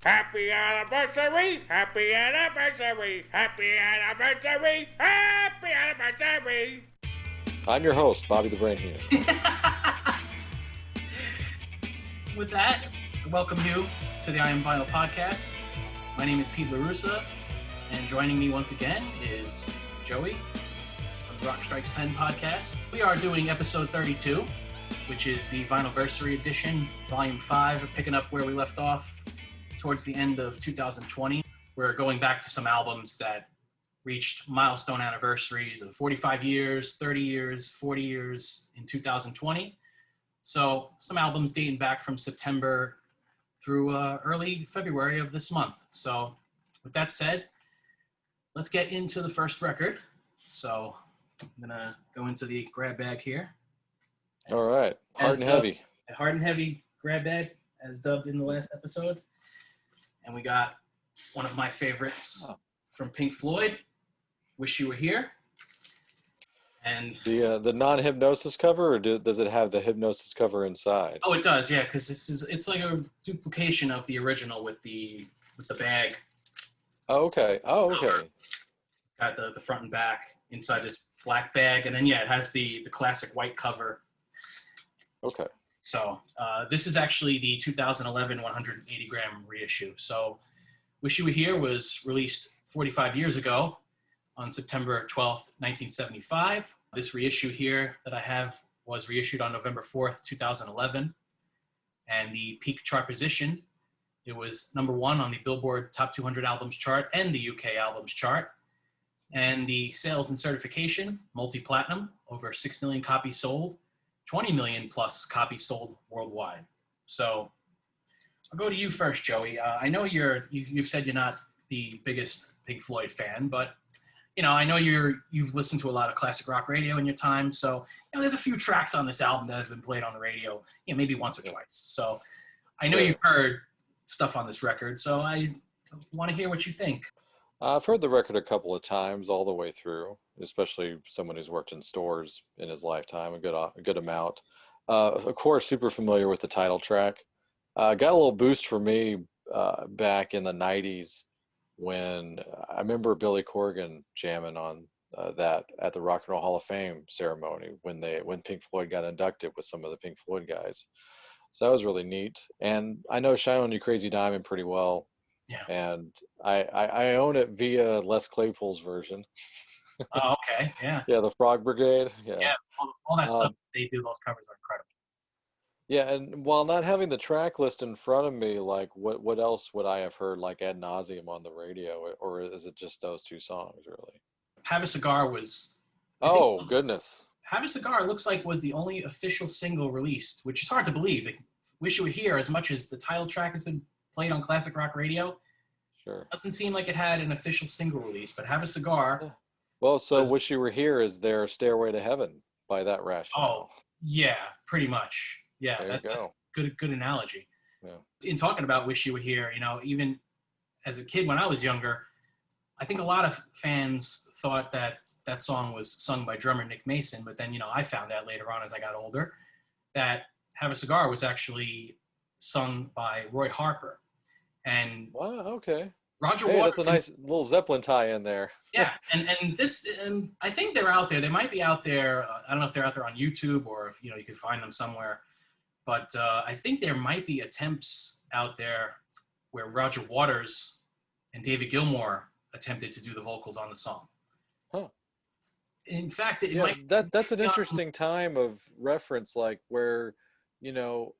Happy anniversary! Happy anniversary! Happy anniversary! Happy anniversary! I'm your host, Bobby the Brain Heenan. With that, welcome you to the I Am Vinyl podcast. My name is Pete LaRussa, and joining me once again is Joey of the Rock Strikes 10 podcast. We are doing episode 32, which is the Vinylversary edition, volume 5, picking up where we left off towards the end of 2020. We're going back to some albums that reached milestone anniversaries of 45 years, 30 years, 40 years in 2020. So some albums dating back from September through early February of this month. So with that said, let's get into the first record. So I'm gonna go into the grab bag here. All right, hard and heavy. A hard and heavy grab bag, as dubbed in the last episode. And we got one of my favorites from Pink Floyd, Wish You Were Here. And the non-hypnosis cover, or does it have the hypnosis cover inside? Oh, it does, yeah, because it's like a duplication of the original with the bag. Oh, okay. It's got the front and back inside this black bag, and then it has the classic white cover. Okay. So this is actually the 2011 180 gram reissue. So Wish You Were Here was released 45 years ago on September 12th, 1975. This reissue here that I have was reissued on November 4th, 2011. And the peak chart position, it was number 1 on the Billboard Top 200 Albums chart and the UK Albums chart. And the sales and certification, multi-platinum, over 6 million copies sold, 20 million plus copies sold worldwide. So I'll go to you first, Joey. I know you've said you're not the biggest Pink Floyd fan, but I know you've listened to a lot of classic rock radio in your time. So there's a few tracks on this album that have been played on the radio, maybe once or twice. So I know you've heard stuff on this record. So I want to hear what you think. I've heard the record a couple of times all the way through, especially someone who's worked in stores in his lifetime, a good amount. Of course, super familiar with the title track. Got a little boost for me back in the 90s when I remember Billy Corgan jamming on that at the Rock and Roll Hall of Fame ceremony when Pink Floyd got inducted with some of the Pink Floyd guys. So that was really neat. And I know Shine On You Crazy Diamond pretty well. Yeah. And I own it via Les Claypool's version. Oh, okay. Yeah. Yeah, the Frog Brigade. Yeah. All that stuff they do, those covers are incredible. Yeah, and while not having the track list in front of me, like what else would I have heard like ad nauseum on the radio, or is it just those two songs really? Have a Cigar was. Oh goodness. Have a Cigar looks like was the only official single released, which is hard to believe. Wish You Were Here, as much as the title track has been played on classic rock radio. Sure. Doesn't seem like it had an official single release, but Have a Cigar. Yeah. Well, so Wish You Were Here is their Stairway to Heaven by that rationale. Oh, yeah, pretty much. Yeah, that's good analogy. Yeah. In talking about Wish You Were Here, even as a kid when I was younger, I think a lot of fans thought that song was sung by drummer Nick Mason, but then, I found out later on as I got older that Have a Cigar was actually sung by Roy Harper. And wow, okay. Roger Waters. That's a nice little Zeppelin tie in there. Yeah, and I think they're out there. They might be out there. I don't know if they're out there on YouTube or if you can find them somewhere. But I think there might be attempts out there where Roger Waters and David Gilmour attempted to do the vocals on the song. Huh. In fact, that's an interesting time of reference, like where,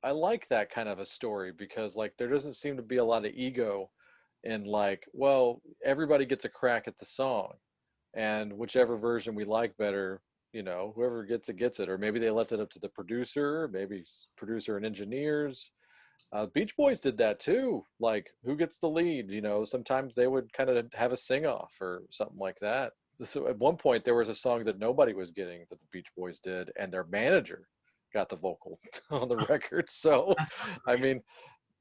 I like that kind of a story because like there doesn't seem to be a lot of ego in like, well, everybody gets a crack at the song and whichever version we like better, whoever gets it, or maybe they left it up to the producer, maybe producer and engineers. Beach Boys did that too. Like who gets the lead, sometimes they would kind of have a sing off or something like that. So at one point there was a song that nobody was getting that the Beach Boys did and their manager got the vocal on the record. So I mean,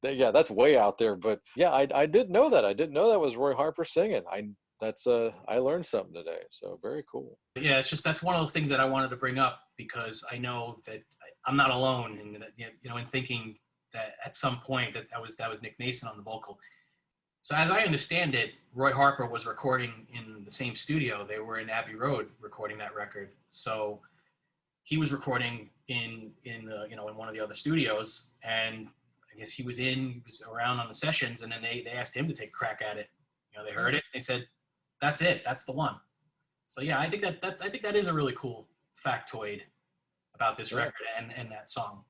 that's way out there, but yeah, I didn't know that. I didn't know that was Roy Harper singing. I learned something today, so very cool. Yeah, it's just that's one of those things that I wanted to bring up because I know that I'm not alone in thinking that at some point that was Nick Mason on the vocal. So as I understand it, Roy Harper was recording in the same studio. They were in Abbey Road recording that record. So he was recording in the, in one of the other studios, and I guess he was around on the sessions, and then they asked him to take a crack at it. They heard it. They said, "That's it. That's the one." So yeah, I think that is a really cool factoid about this record and that song.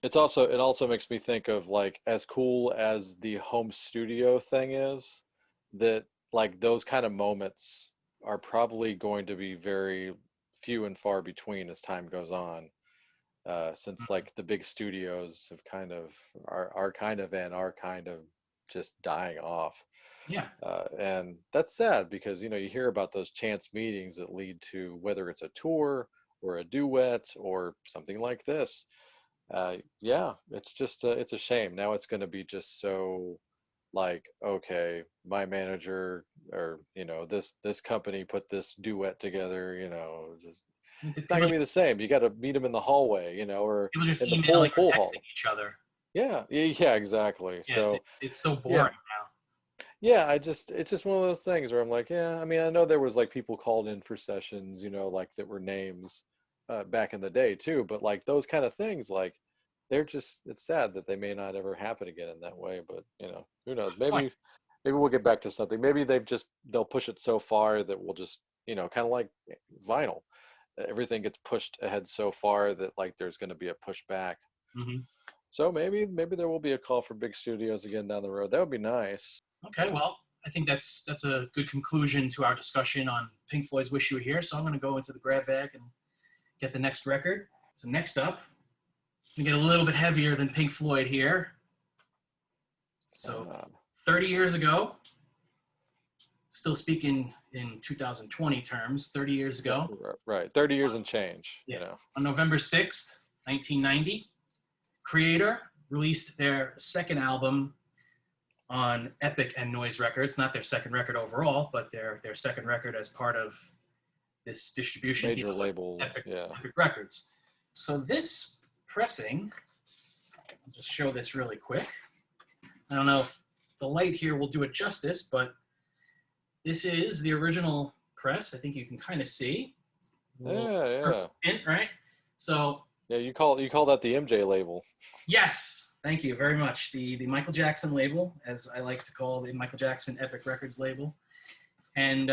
It also makes me think of, like, as cool as the home studio thing is, that like those kind of moments are probably going to be very few and far between as time goes on. Since like the big studios have kind of are kind of and are kind of just dying off. Yeah. And that's sad because you hear about those chance meetings that lead to whether it's a tour or a duet or something like this. Yeah, it's just it's a shame. Now it's going to be just so like, okay, my manager or this company put this duet together. It's not People going to be the same. You got to meet them in the hallway, or just in the emailing or pool texting hall. each other. Yeah, yeah, exactly. Yeah, So it's so yeah, boring now. yeah, it's just one of those things where I'm like, yeah, I mean, I know there was like people called in for sessions, like that were names back in the day too, but like those kind of things, like it's sad that they may not ever happen again in that way, but who knows? Maybe we'll get back to something. Maybe they'll push it so far that we'll just, kind of like vinyl. Everything gets pushed ahead so far that like there's going to be a pushback. Mm-hmm. So maybe there will be a call for big studios again down the road. That would be nice. Okay, well, I think that's a good conclusion to our discussion on Pink Floyd's "Wish You Were Here." So I'm going to go into the grab bag and get the next record. So next up, we get a little bit heavier than Pink Floyd here. So 30 years ago, still speaking in 2020 terms, 30 years ago. Right, 30 years and change. Yeah. On November 6th, 1990, Creator released their second album on Epic and Noise Records. Not their second record overall, but their second record as part of this distribution major label, Epic Records. So this pressing, I'll just show this really quick. I don't know if the light here will do it justice, but this is the original press. I think you can kind of see. Yeah. Hint, right? So yeah, you call that the MJ label. Yes, thank you very much. The Michael Jackson label, as I like to call the Michael Jackson Epic Records label. And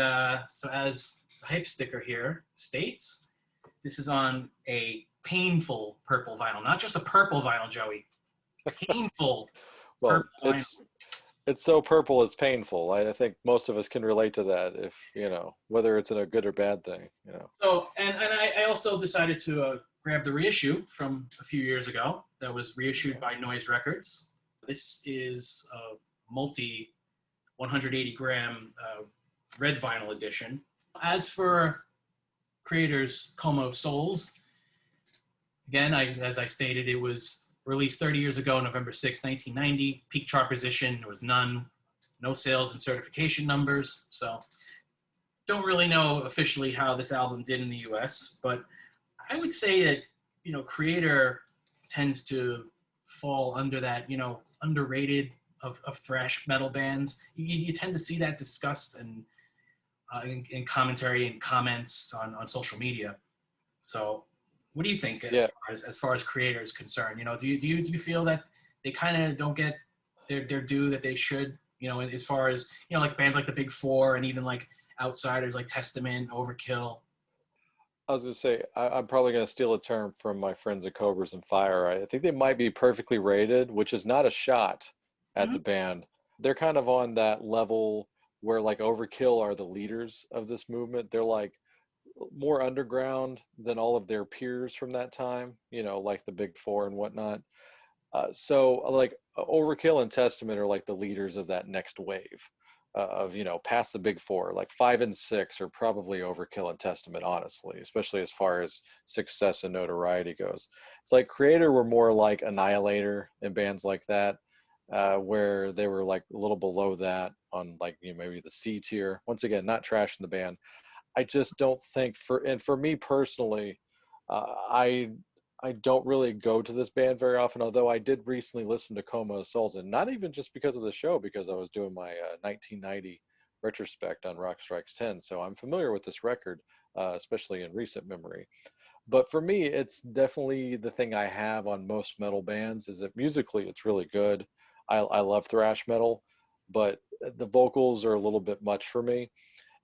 so as the hype sticker here states, this is on a painful purple vinyl, not just a purple vinyl, Joey. Painful. Well, it's so purple it's painful. I think most of us can relate to that, if whether it's in a good or bad thing. So and I also decided to grab the reissue from a few years ago that was reissued by Noise Records. This is a multi 180 gram red vinyl edition. As for Creator's Coma of Souls, again, as I stated, it was released 30 years ago, November 6, 1990. Peak chart position, there was none. No sales and certification numbers. So don't really know officially how this album did in the US, but I would say that, Creator tends to fall under that, underrated of thrash metal bands. You tend to see that discussed in commentary and comments on social media. So what do you think as far as Creator is concerned? Do you feel that they kind of don't get their due that they should, as far as, like bands like the Big Four and even like outsiders like Testament, Overkill? I was going to say, I'm probably going to steal a term from my friends at Cobras and Fire. I think they might be perfectly rated, which is not a shot at the band. They're kind of on that level where like Overkill are the leaders of this movement. They're like more underground than all of their peers from that time, like the Big Four and whatnot. So like Overkill and Testament are like the leaders of that next wave. Of past the Big Four, like 5 and 6 are probably Overkill and Testament, honestly, especially as far as success and notoriety goes. It's like Creator were more like Annihilator and bands like that, where they were like a little below that on like maybe the C tier. Once again, not trashing the band. I just don't think for me personally, I I don't really go to this band very often, although I did recently listen to Coma of Souls, and not even just because of the show, because I was doing my 1990 retrospect on Rock Strikes 10. So I'm familiar with this record, especially in recent memory. But for me, it's definitely the thing I have on most metal bands is that musically it's really good. I love thrash metal, but the vocals are a little bit much for me.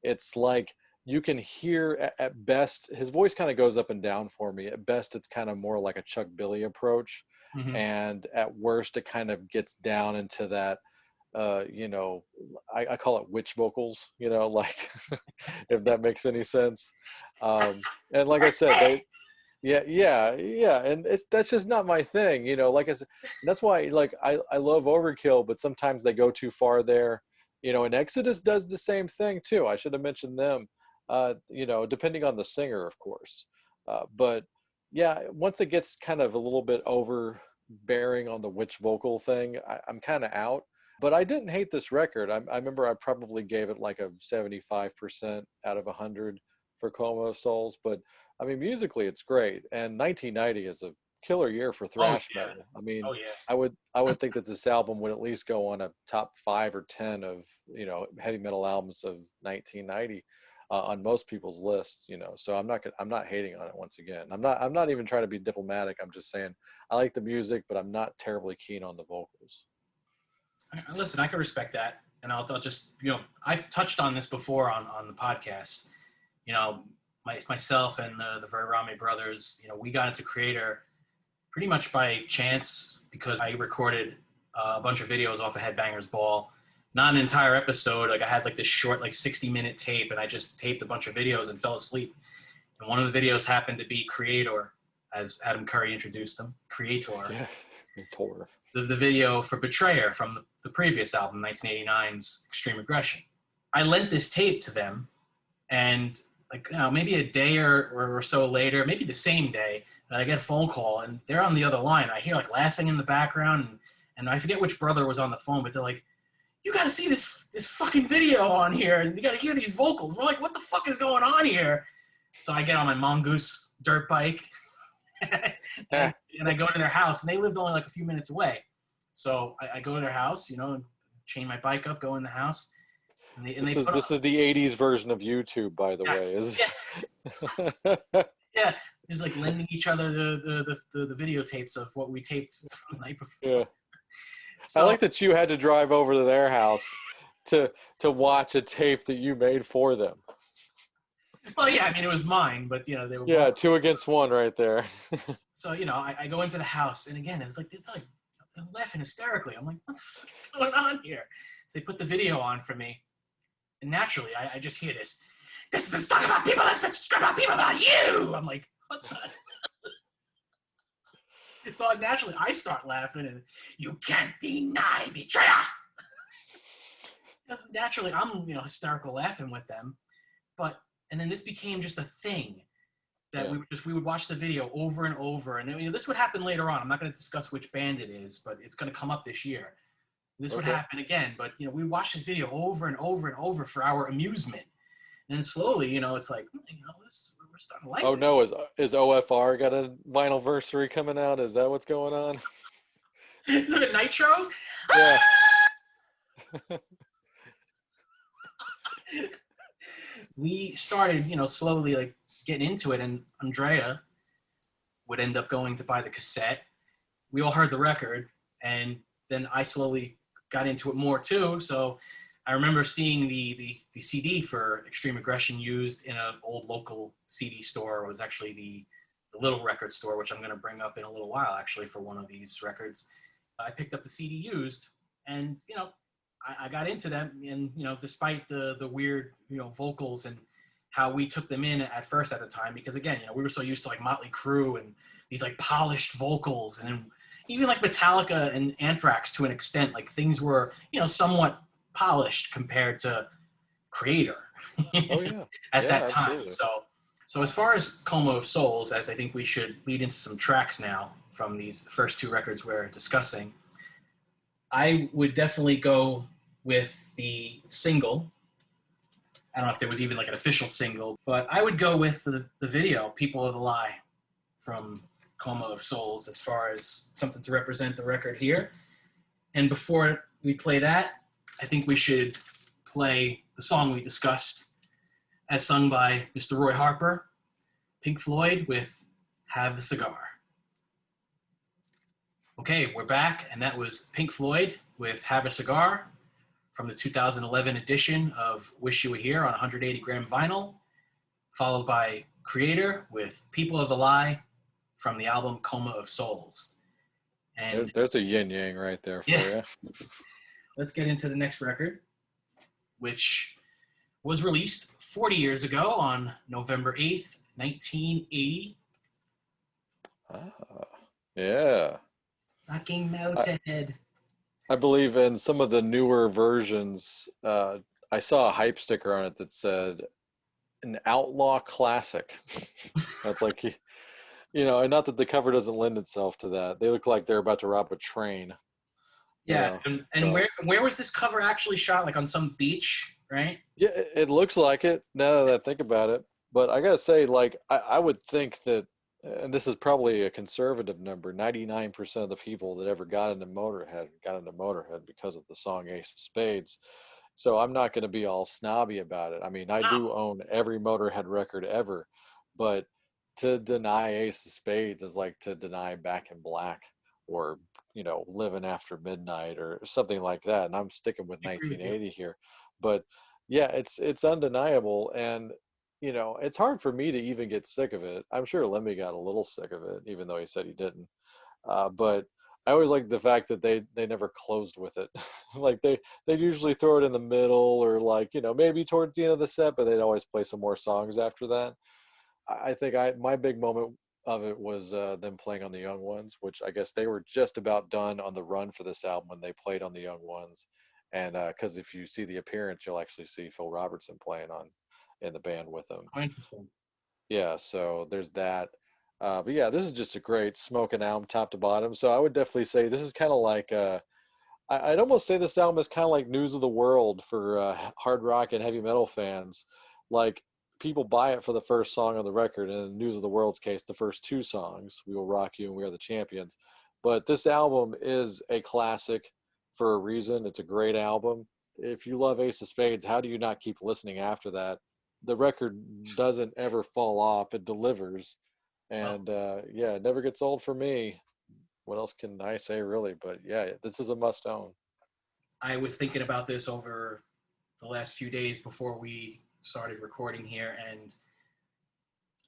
It's like you can hear at best his voice kind of goes up and down for me. At best, it's kind of more like a Chuck Billy approach, Hmm. and at worst, it kind of gets down into that. You know, I call it witch vocals. You know, like if that makes any sense. And like I said, yeah, and that's just not my thing, you know. Like I said, that's why like I love Overkill, but sometimes they go too far there, you know. And Exodus does the same thing too. I should have mentioned them, you know, depending on the singer, of course. But yeah, once it gets kind of a little bit overbearing on the witch vocal thing, I'm kind of out. But I didn't hate this record. I remember I probably gave it like a 75% out of 100 for Coma of Souls, but I mean, musically, it's great, and 1990 is a killer year for Oh thrash yeah. metal. I mean, Oh yeah. I would think that this album would at least go on a top 5 or 10 of heavy metal albums of 1990 on most people's lists. You know, so I'm not hating on it once again. I'm not even trying to be diplomatic. I'm just saying I like the music, but I'm not terribly keen on the vocals. Listen, I can respect that, and I'll just I've touched on this before on the podcast. You know, myself and the Verrame brothers, we got into Creator pretty much by chance because I recorded a bunch of videos off of Headbangers Ball. Not an entire episode. Like I had like this short, like 60-minute tape, and I just taped a bunch of videos and fell asleep. And one of the videos happened to be Creator, as Adam Curry introduced them, Creator. Yeah, Tor. The video for Betrayer from the previous album, 1989's Extreme Aggression. I lent this tape to them, and like maybe a day or so later, maybe the same day, I get a phone call, and they're on the other line. I hear like laughing in the background, and I forget which brother was on the phone, but they're like, "You got to see this fucking video on here, and you got to hear these vocals." We're like, "What the fuck is going on here?" So I get on my Mongoose dirt bike, and I go to their house, and they lived only like a few minutes away. So I go to their house, chain my bike up, go in the house, and This is the '80s version of YouTube, by the way. Yeah, just like lending each other the videotapes of what we taped the night before. Yeah. So, I like that you had to drive over to their house to watch a tape that you made for them. well, yeah, I mean it was mine, but they were. Yeah, both. 2 against 1 right there. So I go into the house, and again it's like they're laughing hysterically. I'm like, what the fuck is going on here? So they put the video on for me, and naturally I just hear this. This is a song about people. This is about people about you. I'm like, what the? So naturally, I start laughing, and you can't deny betrayer. Because naturally, I'm hysterical laughing with them, and then this became just a thing that we would watch the video over and over, and this would happen later on. I'm not going to discuss which band it is, but it's going to come up this year. This would happen again, but we watch this video over and over and over for our amusement. And then slowly, it's like, we're starting to like. Oh no, is OFR got a Vinylversary coming out? Is that what's going on? Is it a Nitro? Yeah. We started, slowly like getting into it, and Andrea would end up going to buy the cassette. We all heard the record, and then I slowly got into it more too. So I remember seeing the CD for Extreme Aggression used in an old local CD store. It was actually the little record store, which I'm going to bring up in a little while, actually, for one of these records. I picked up the CD used, and, I got into them. And, despite the weird, vocals and how we took them in at first at the time, because, again, we were so used to, like, Motley Crue and these, like, polished vocals. And even, like, Metallica and Anthrax to an extent, like, things were, somewhat polished compared to Creator at that time. Absolutely. So as far as Coma of Souls, as I think we should lead into some tracks now from these first 2 records we're discussing, I would definitely go with the single. I don't know if there was even like an official single, but I would go with the video, People of the Lie, from Coma of Souls as far as something to represent the record here. And before we play that, I think we should play the song we discussed as sung by Mr. Roy Harper, Pink Floyd with Have a Cigar. Okay, we're back, and that was Pink Floyd with Have a Cigar from the 2011 edition of Wish You Were Here on 180 gram vinyl, followed by Creator with People of the Lie from the album Coma of Souls. And there's a yin yang right there for you. Let's get into the next record, which was released 40 years ago on November 8th, 1980. Yeah. Fucking Motorhead. I believe in some of the newer versions, I saw a hype sticker on it that said an outlaw classic. That's like, and not that the cover doesn't lend itself to that. They look like they're about to rob a train. Yeah, and where was this cover actually shot? Like on some beach, right? Yeah, it looks like it now that I think about it. But I gotta say, like, I would think that, and this is probably a conservative number, 99% of the people that ever got into Motorhead because of the song Ace of Spades. So I'm not going to be all snobby about it. I mean, I do own every Motorhead record ever, but to deny Ace of Spades is like to deny Back in Black or, Living After Midnight or something like that. And I'm sticking with 1980 here. But yeah, it's undeniable. And it's hard for me to even get sick of it. I'm sure Lemmy got a little sick of it, even though he said he didn't. But I always like the fact that they never closed with it. Like they'd usually throw it in the middle or like, maybe towards the end of the set, but they'd always play some more songs after that. I think my big moment of it was them playing on the Young Ones, which I guess they were just about done on the run for this album when they played on the Young Ones. And because if you see the appearance, you'll actually see Phil Robertson playing in the band with them. Oh, interesting. Yeah, so there's that. But yeah, this is just a great smoking album top to bottom. So I would definitely say this is kind of like, I'd almost say this album is kind of like News of the World for hard rock and heavy metal fans. Like people buy it for the first song on the record, and in News of the World's case, the first two songs, We Will Rock You and We Are the Champions. But this album is a classic for a reason. It's a great album. If you love Ace of Spades, how do you not keep listening after that? The record doesn't ever fall off. It delivers. And yeah, it never gets old for me. What else can I say, really? But yeah, this is a must own. I was thinking about this over the last few days before we started recording here, and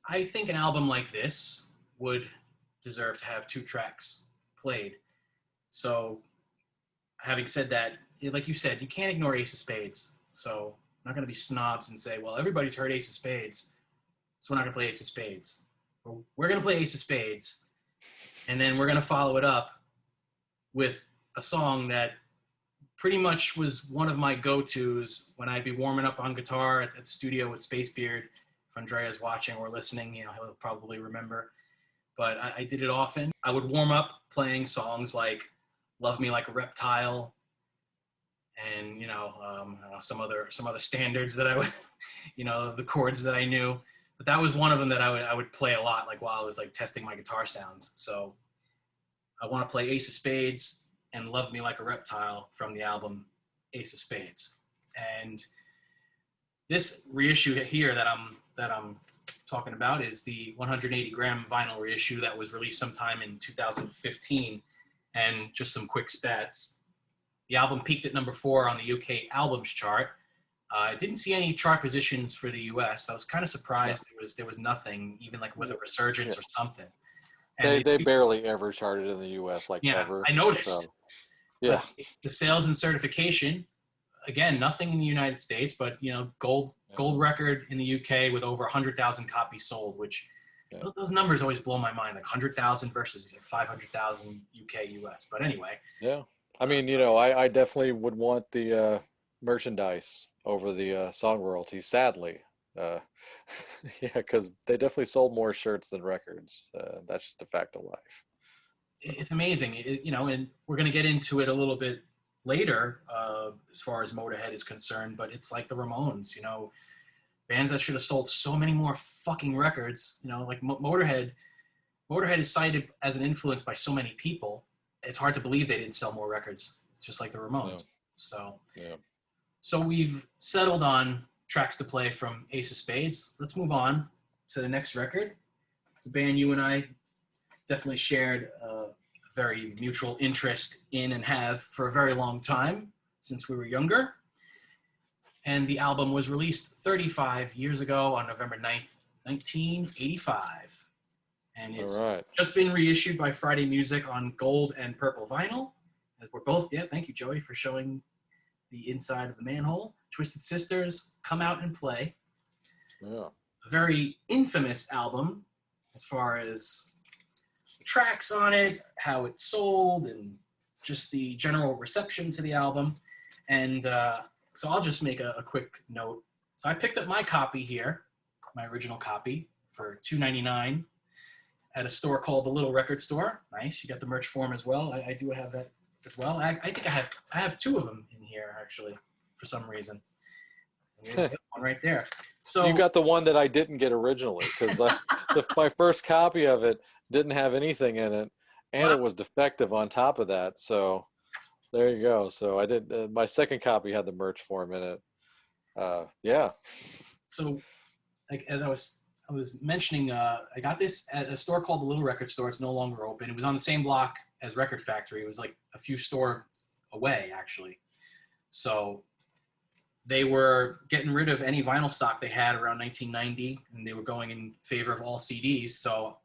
I think an album like this would deserve to have 2 tracks played. So, having said that, like you said, you can't ignore Ace of Spades. So, I'm not going to be snobs and say, well, everybody's heard Ace of Spades, so we're not going to play Ace of Spades. We're going to play Ace of Spades, and then we're going to follow it up with a song that pretty much was one of my go-tos when I'd be warming up on guitar at the studio with Spacebeard. If Andrea's watching or listening, he'll probably remember. But I did it often. I would warm up playing songs like Love Me Like a Reptile and, some other standards that I would, the chords that I knew. But that was one of them that I would play a lot, like while I was like testing my guitar sounds. So I want to play Ace of Spades and Love Me Like a Reptile from the album Ace of Spades. And this reissue here that I'm talking about is the 180 gram vinyl reissue that was released sometime in 2015. And just some quick stats. The album peaked at number 4 on the UK albums chart. I didn't see any chart positions for the US. I was kind of surprised there was nothing, even like with a resurgence or something. And they barely ever charted in the US, ever. I noticed. So, yeah. But the sales and certification, again, nothing in the United States, but gold record in the UK with over 100,000 copies sold, which those numbers always blow my mind, like 100,000 versus 500,000 UK US. But anyway. Yeah. I mean, I definitely would want the merchandise over the song royalties, sadly. Yeah, because they definitely sold more shirts than records. That's just a fact of life. It's amazing, and we're going to get into it a little bit later as far as Motorhead is concerned, but it's like the Ramones, bands that should have sold so many more fucking records, like Motorhead Motorhead is cited as an influence by so many people. It's hard to believe they didn't sell more records. It's just like the Ramones. Yeah. So we've settled on tracks to play from Ace of Spades. Let's move on to the next record. It's a band you and I definitely shared a very mutual interest in and have for a very long time since we were younger. And the album was released 35 years ago on November 9th, 1985. And it's just been reissued by Friday Music on gold and purple vinyl. As we're both, thank you, Joey, for showing the inside of the manhole. Twisted Sisters, Come Out and Play. Yeah. A very infamous album as far as the tracks on it, how it sold, and just the general reception to the album. And so I'll just make a quick note. So I picked up my copy here, my original copy, for $2.99 at a store called the Little Record Store. Nice. You got the merch form as well. I do have that as well. I think I have two of them in here, actually, for some reason. And there's one right there. So you got the one that I didn't get originally, because my first copy of it didn't have anything in it, and it was defective on top of that. So there you go. So I did. My second copy had the merch form in it. Yeah. So, like, as I was mentioning, I got this at a store called the Little Record Store. It's no longer open. It was on the same block as Record Factory. It was like a few stores away, actually. So they were getting rid of any vinyl stock they had around 1990, and they were going in favor of all CDs. So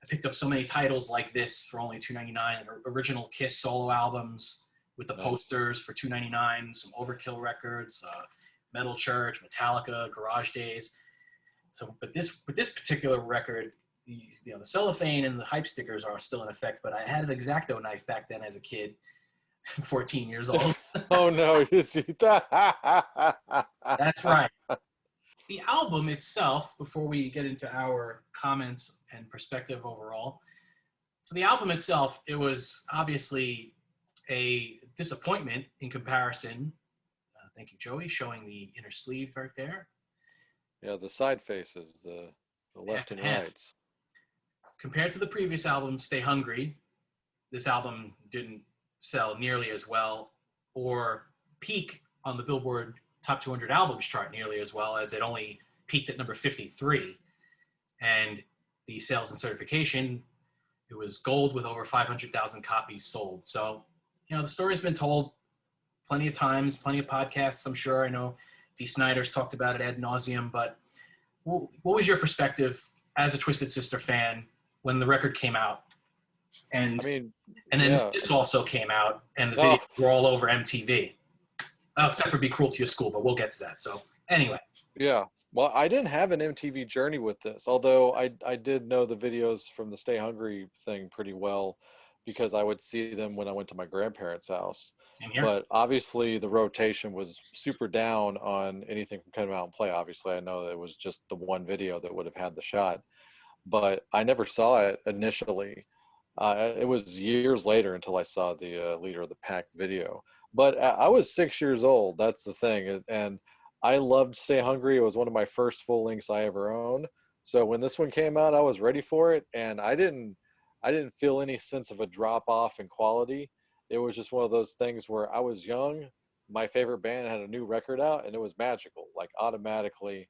I picked up so many titles like this for only $2.99. Original Kiss solo albums with the posters for $2.99. Some Overkill records, Metal Church, Metallica, Garage Days. So, but with this particular record, the cellophane and the hype stickers are still in effect. But I had an X-Acto knife back then as a kid, 14 years old. Oh no! That's right. The album itself, before we get into our comments and perspective overall, so the album itself, it was obviously a disappointment in comparison. Thank you, Joey, showing the inner sleeve right there. Yeah, the side faces, the left and rights. Compared to the previous album, Stay Hungry, this album didn't sell nearly as well or peak on the Billboard Top 200 Albums chart nearly as well, as it only peaked at number 53. And the sales and certification, it was gold with over 500,000 copies sold. So, the story's been told plenty of times, plenty of podcasts, I'm sure. I know Dee Snider's talked about it ad nauseum, but what was your perspective as a Twisted Sister fan when the record came out? And then this also came out, and the videos were all over MTV. Oh, except for Be Cruel to Your School, but we'll get to that. So anyway. Yeah. Well, I didn't have an MTV journey with this, although I did know the videos from the Stay Hungry thing pretty well, because I would see them when I went to my grandparents' house. Same here. But obviously the rotation was super down on anything from Come Out and Play. Obviously, I know that it was just the one video that would have had the shot. But I never saw it initially. It was years later until I saw the Leader of the Pack video. But I was 6 years old. That's the thing. And I loved Stay Hungry. It was one of my first full lengths I ever owned. So when this one came out, I was ready for it. And I didn't feel any sense of a drop off in quality. It was just one of those things where I was young. My favorite band had a new record out, and it was magical, like automatically.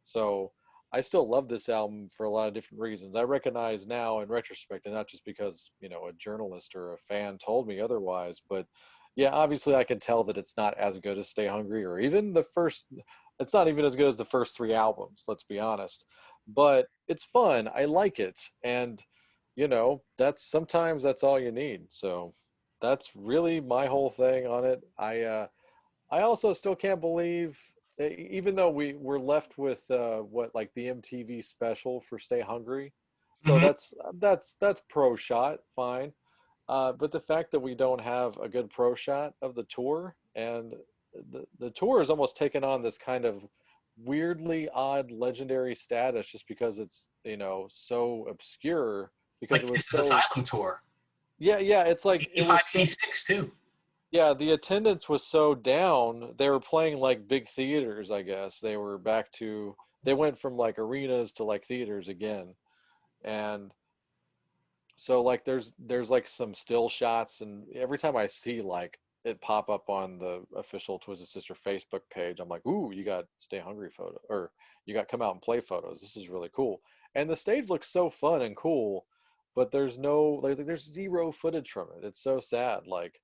So I still love this album for a lot of different reasons. I recognize now in retrospect, and not just because, a journalist or a fan told me otherwise, but yeah, obviously I can tell that it's not as good as Stay Hungry, or even it's not even as good as the first three albums, let's be honest. But it's fun. I like it. And, sometimes that's all you need. So that's really my whole thing on it. I also still can't believe, even though we're left with the MTV special for Stay Hungry, so that's pro shot, fine. But the fact that we don't have a good pro shot of the tour, and the tour has almost taken on this kind of weirdly odd legendary status just because it's so obscure, because it was so Asylum tour. Yeah, it's like it was 86 too. Yeah, the attendance was so down. They were playing like big theaters, I guess. They went from like arenas to like theaters again. And So like there's like some still shots, and every time I see like it pop up on the official Twisted Sister Facebook page, I'm like, ooh, you got Stay Hungry photo, or you got Come Out and Play photos. This is really cool. And the stage looks so fun and cool, but there's zero footage from it. It's so sad. Like,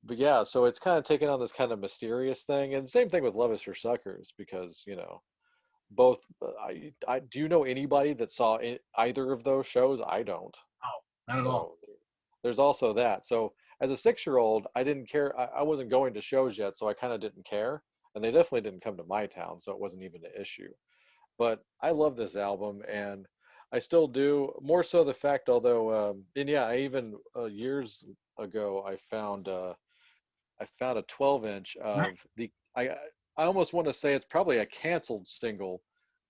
but yeah, so it's kind of taken on this kind of mysterious thing, and same thing with Love Is for Suckers, because both. I do you know anybody that saw either of those shows? I don't. Oh, not at all. So there's also that. So as a 6-year-old, I didn't care. I wasn't going to shows yet, so I kind of didn't care. And they definitely didn't come to my town, so it wasn't even an issue. But I love this album, and I still do. More so the fact, although, and yeah, I even years ago I found a 12-inch Right. of the. I almost want to say it's probably a canceled single,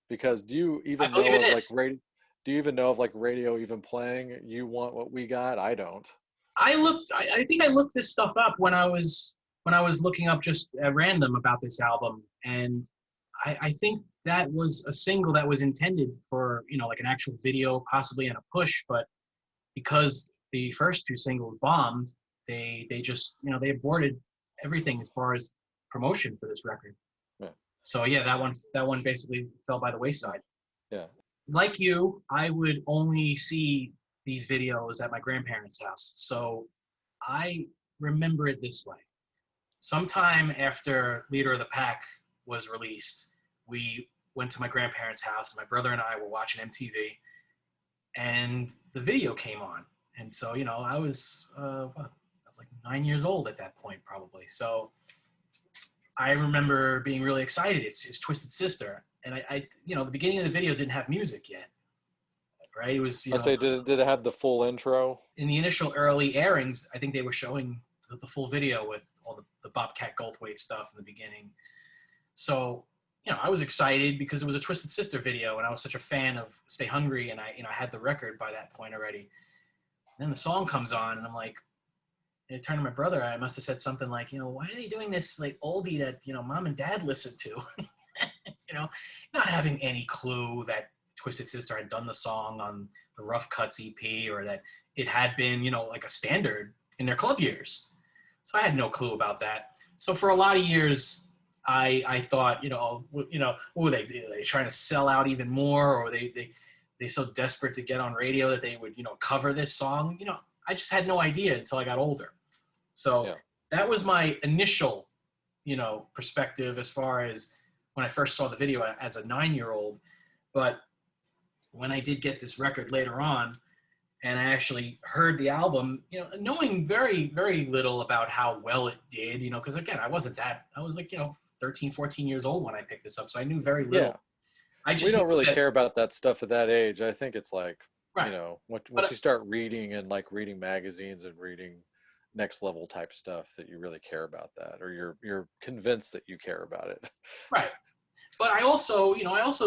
because do you I even believe know it of like is. radio? Do you even know of like radio even playing "You Want What We Got"? I don't. I think I looked this stuff up when I was looking up just at random about this album, and I think that was a single that was intended for like an actual video, possibly in a push, but because the first two singles bombed, they just they aborted everything as far as promotion for this record. Yeah. So yeah, that one basically fell by the wayside. Yeah. Like you, I would only see these videos at my grandparents' house. So I remember it this way. Sometime after Leader of the Pack was released, we went to my grandparents' house, and my brother and I were watching MTV, and the video came on. And so, I was like 9 years old at that point, probably. So I remember being really excited. It's Twisted Sister, and the beginning of the video didn't have music yet, right? It was, I say, did it have the full intro? in the initial early airings, I think they were showing the full video with all the Bobcat Goldthwait stuff in the beginning. So, I was excited because it was a Twisted Sister video, and I was such a fan of Stay Hungry, and I had the record by that point already. And then the song comes on, and I'm like, and I turned to my brother. I must have said something like, why are they doing this like oldie that mom and dad listened to? Not having any clue that Twisted Sister had done the song on the Rough Cuts EP, or that it had been like a standard in their club years. So I had no clue about that. So for a lot of years, I thought, were they trying to sell out even more, or they so desperate to get on radio that they would cover this song? I just had no idea until I got older. So Yeah. that was my initial perspective as far as when I first saw the video as a 9-year-old. But when I did get this record later on, and I actually heard the album, knowing very, very little about how well it did, because again, I was like, 13, 14 years old when I picked this up. So I knew very little. Yeah. I We just don't knew really that, care about that stuff at that age. I think it's like, right. once But you start reading and like reading magazines and reading next level type stuff, that you really care about that, or you're convinced that you care about it. right. But I also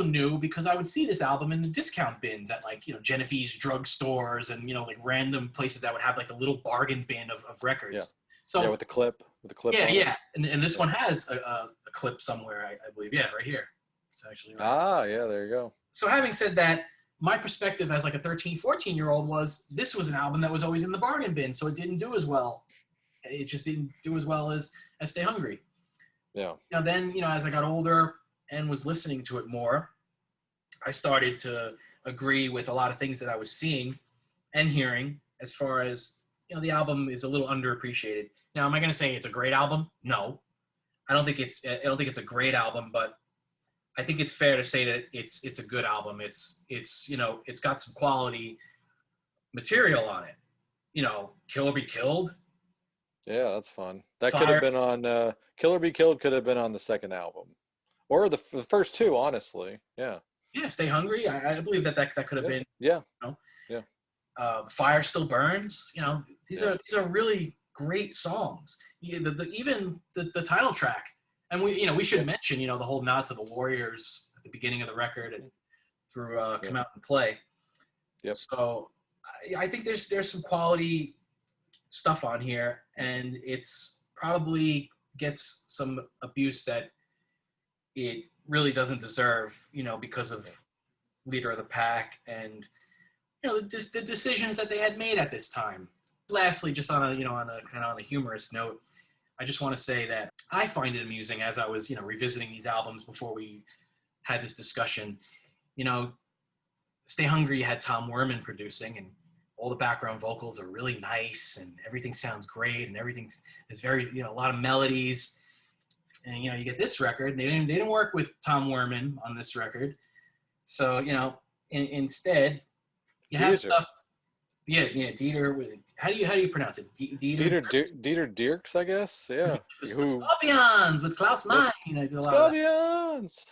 knew, because I would see this album in the discount bins at like, Genevieve's drugstores and, like random places that would have like the little bargain bin of records. Yeah. So Yeah, with the clip yeah, on it. yeah. And this one has a clip somewhere, I believe. Yeah, right here. It's actually right. Ah, yeah, there you go. So having said that, my perspective as like a 13, 14-year-old was, this was an album that was always in the bargain bin, so it didn't do as well. It just didn't do as well as Stay Hungry. Yeah. Now then, as I got older and was listening to it more, I started to agree with a lot of things that I was seeing and hearing, as far as, the album is a little underappreciated. Now, am I going to say it's a great album? No. I don't think it's a great album, but I think it's fair to say that it's a good album. It's got some quality material on it. Kill or Be Killed. Yeah, that's fun. That could have Fire. been on Kill or Be Killed could have been on the second album. Or the first two, honestly. Yeah. Yeah, Stay Hungry. I believe that could have been. Yeah. Yeah. Fire Still Burns. These are really great songs. Even the title track, and we should mention the whole nod to the Warriors at the beginning of the record and through Come Out and Play. Yep. So I think there's some quality stuff on here, and it's probably gets some abuse that it really doesn't deserve, because of Leader of the Pack and the decisions that they had made at this time. Lastly, just on a kind of on a humorous note, I just want to say that I find it amusing as I was, revisiting these albums before we had this discussion. You know, Stay Hungry had Tom Werman producing, and all the background vocals are really nice, and everything sounds great, and everything's is very, a lot of melodies. And you get this record. They didn't work with Tom Werman on this record, so instead you have Dieter. stuff. Yeah, Dieter. How do you pronounce it? Dieter Dierks, I guess. Yeah. The Scorpions with Klaus Meine. I did a lot of that. Scorpions.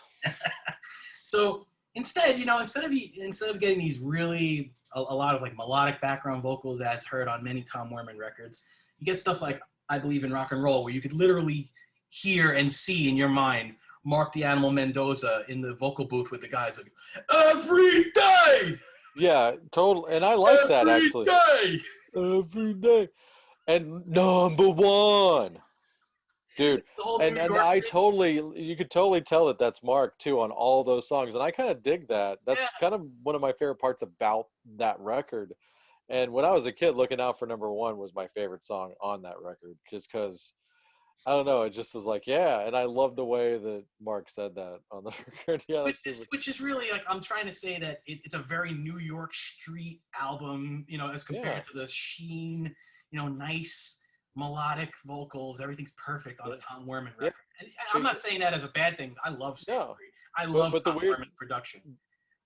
So instead, instead of getting these really a lot of like melodic background vocals as heard on many Tom Werman records, you get stuff like I Believe in Rock and Roll, where you could literally hear and see in your mind Mark the Animal Mendoza in the vocal booth with the guys like, every day. Yeah, total. And I like that actually. Day. Every day. And number one. Dude, and you could totally tell that that's Mark too on all those songs, and I kind of dig that. That's kind of one of my favorite parts about that record. And when I was a kid, Looking Out for Number One was my favorite song on that record, just because I don't know, it just was like, yeah, and I love the way that Mark said that on the record. Yeah, which is really like I'm trying to say that it's a very New York street album, as compared to the sheen, nice melodic vocals, everything's perfect on a Tom Werman record. And I'm not saying that as a bad thing. I love Savory. I love Tom Werman's production.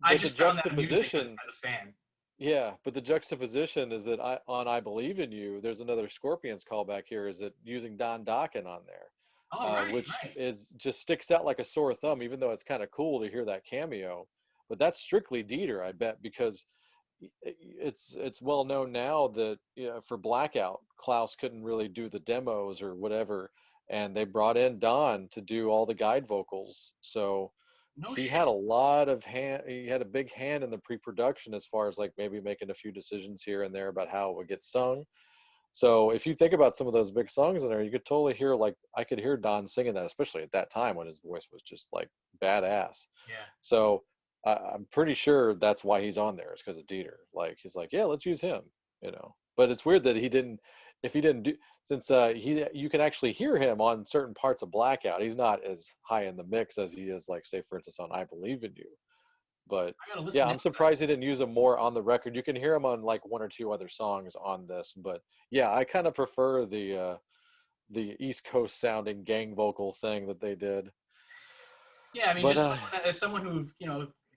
I just found that amusing as a fan. Yeah, but the juxtaposition is that I Believe in You, there's another Scorpions callback here, is that using Don Dokken on there. Which is just sticks out like a sore thumb, even though it's kind of cool to hear that cameo. But that's strictly Dieter, I bet, because it's well known now that for Blackout, Klaus couldn't really do the demos or whatever, and they brought in Don to do all the guide vocals. So he had a big hand in the pre-production as far as like maybe making a few decisions here and there about how it would get sung. So if you think about some of those big songs in there, you could totally hear, like, I could hear Don singing that, especially at that time when his voice was just like badass. Yeah. So I'm pretty sure that's why he's on there. It's because of Dieter. Like, he's like, yeah, let's use him, But it's weird that since you can actually hear him on certain parts of Blackout. He's not as high in the mix as he is, like, say, for instance, on I Believe in You. But yeah, I'm surprised he didn't use him more on the record. You can hear him on like one or two other songs on this, but yeah, I kind of prefer the East Coast sounding gang vocal thing that they did. Yeah, I mean, as someone who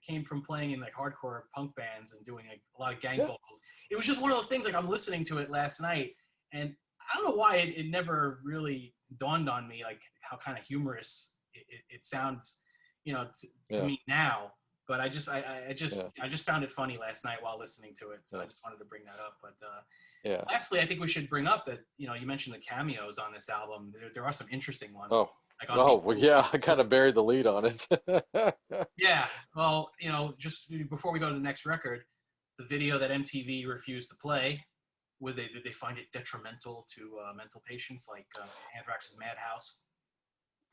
came from playing in like hardcore punk bands and doing like a lot of gang vocals, it was just one of those things. Like, I'm listening to it last night, and I don't know why it never really dawned on me like how kind of humorous it sounds, to me now. But I just found it funny last night while listening to it, so I just wanted to bring that up. But lastly, I think we should bring up that you mentioned the cameos on this album. There are some interesting ones. I kind of buried the lead on it. Yeah, well, just before we go to the next record, the video that MTV refused to play, did they find it detrimental to mental patients like Anthrax's Madhouse?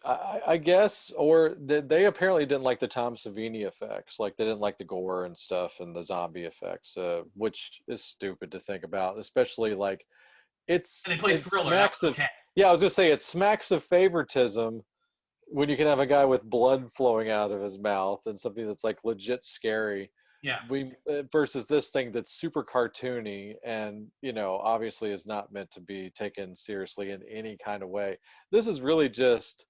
I guess, or they apparently didn't like the Tom Savini effects. Like, they didn't like the gore and stuff and the zombie effects, which is stupid to think about, especially like and they played Thriller. Yeah, I was gonna say it smacks of favoritism when you can have a guy with blood flowing out of his mouth and something that's like legit scary. Yeah. Versus this thing that's super cartoony and obviously is not meant to be taken seriously in any kind of way. This is really just.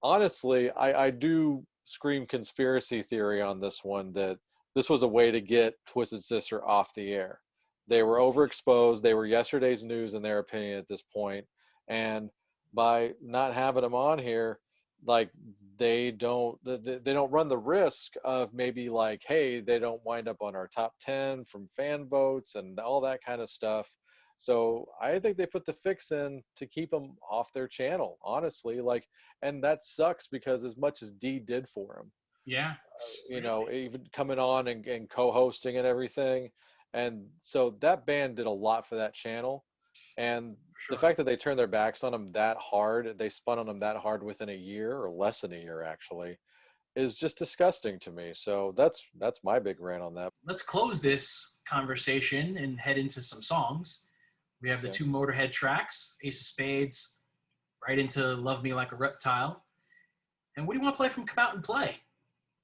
Honestly, I do scream conspiracy theory on this one, that this was a way to get Twisted Sister off the air. They were overexposed. They were yesterday's news in their opinion at this point. And by not having them on here, like, they don't run the risk of maybe like, hey, they don't wind up on our top 10 from fan votes and all that kind of stuff. So I think they put the fix in to keep them off their channel, honestly. Like, and that sucks because as much as Dee did for him, even coming on and co-hosting and everything. And so that band did a lot for that channel. And the fact that they turned their backs on them that hard, they spun on them that hard within a year or less than a year, actually, is just disgusting to me. So that's my big rant on that. Let's close this conversation and head into some songs. We have the Okay. two Motorhead tracks, Ace of Spades, right into Love Me Like a Reptile. And what do you want to play from Come Out and Play?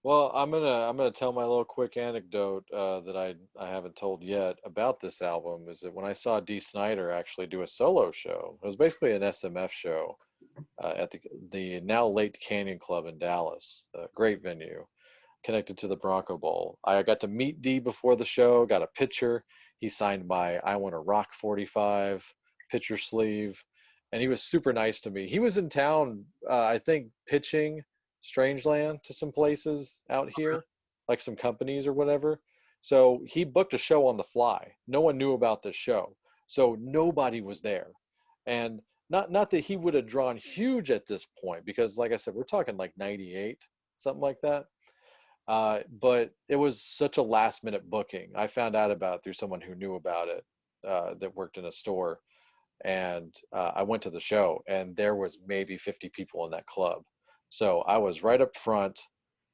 Well, I'm gonna tell my little quick anecdote that I haven't told yet about this album. Is that when I saw Dee Snider actually do a solo show, it was basically an SMF show at the now late Canyon Club in Dallas, a great venue connected to the Bronco Bowl. I got to meet Dee before the show, got a picture. He signed my I Want to Rock 45 picture sleeve, and he was super nice to me. He was in town, I think, pitching Strangeland to some places out here, like some companies or whatever. So he booked a show on the fly. No one knew about this show, so nobody was there. And not that he would have drawn huge at this point, because like I said, we're talking like 98, something like that. But it was such a last minute booking. I found out about it through someone who knew about it, that worked in a store. And I went to the show, and there was maybe 50 people in that club. So I was right up front,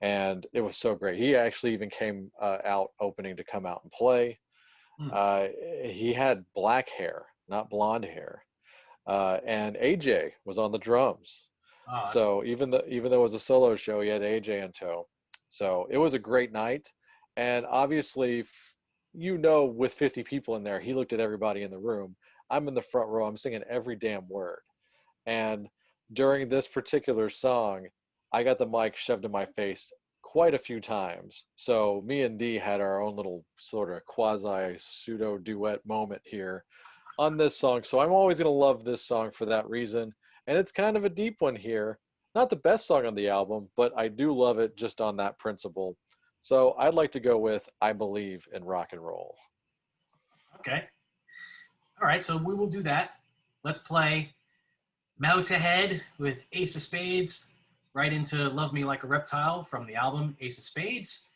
and it was so great. He actually even came out opening to Come Out and Play. Hmm. He had black hair, not blonde hair. And AJ was on the drums. Oh, So even though it was a solo show, he had AJ in tow. So it was a great night. And obviously, with 50 people in there, he looked at everybody in the room. I'm in the front row. I'm singing every damn word. And during this particular song, I got the mic shoved in my face quite a few times. So me and Dee had our own little sort of quasi pseudo duet moment here on this song. So I'm always going to love this song for that reason. And it's kind of a deep one here. Not the best song on the album, but I do love it just on that principle. So I'd like to go with I Believe in Rock and Roll. okay. All right, so we will do that. Let's play Motorhead with Ace of Spades right into Love Me Like a Reptile from the album Ace of Spades.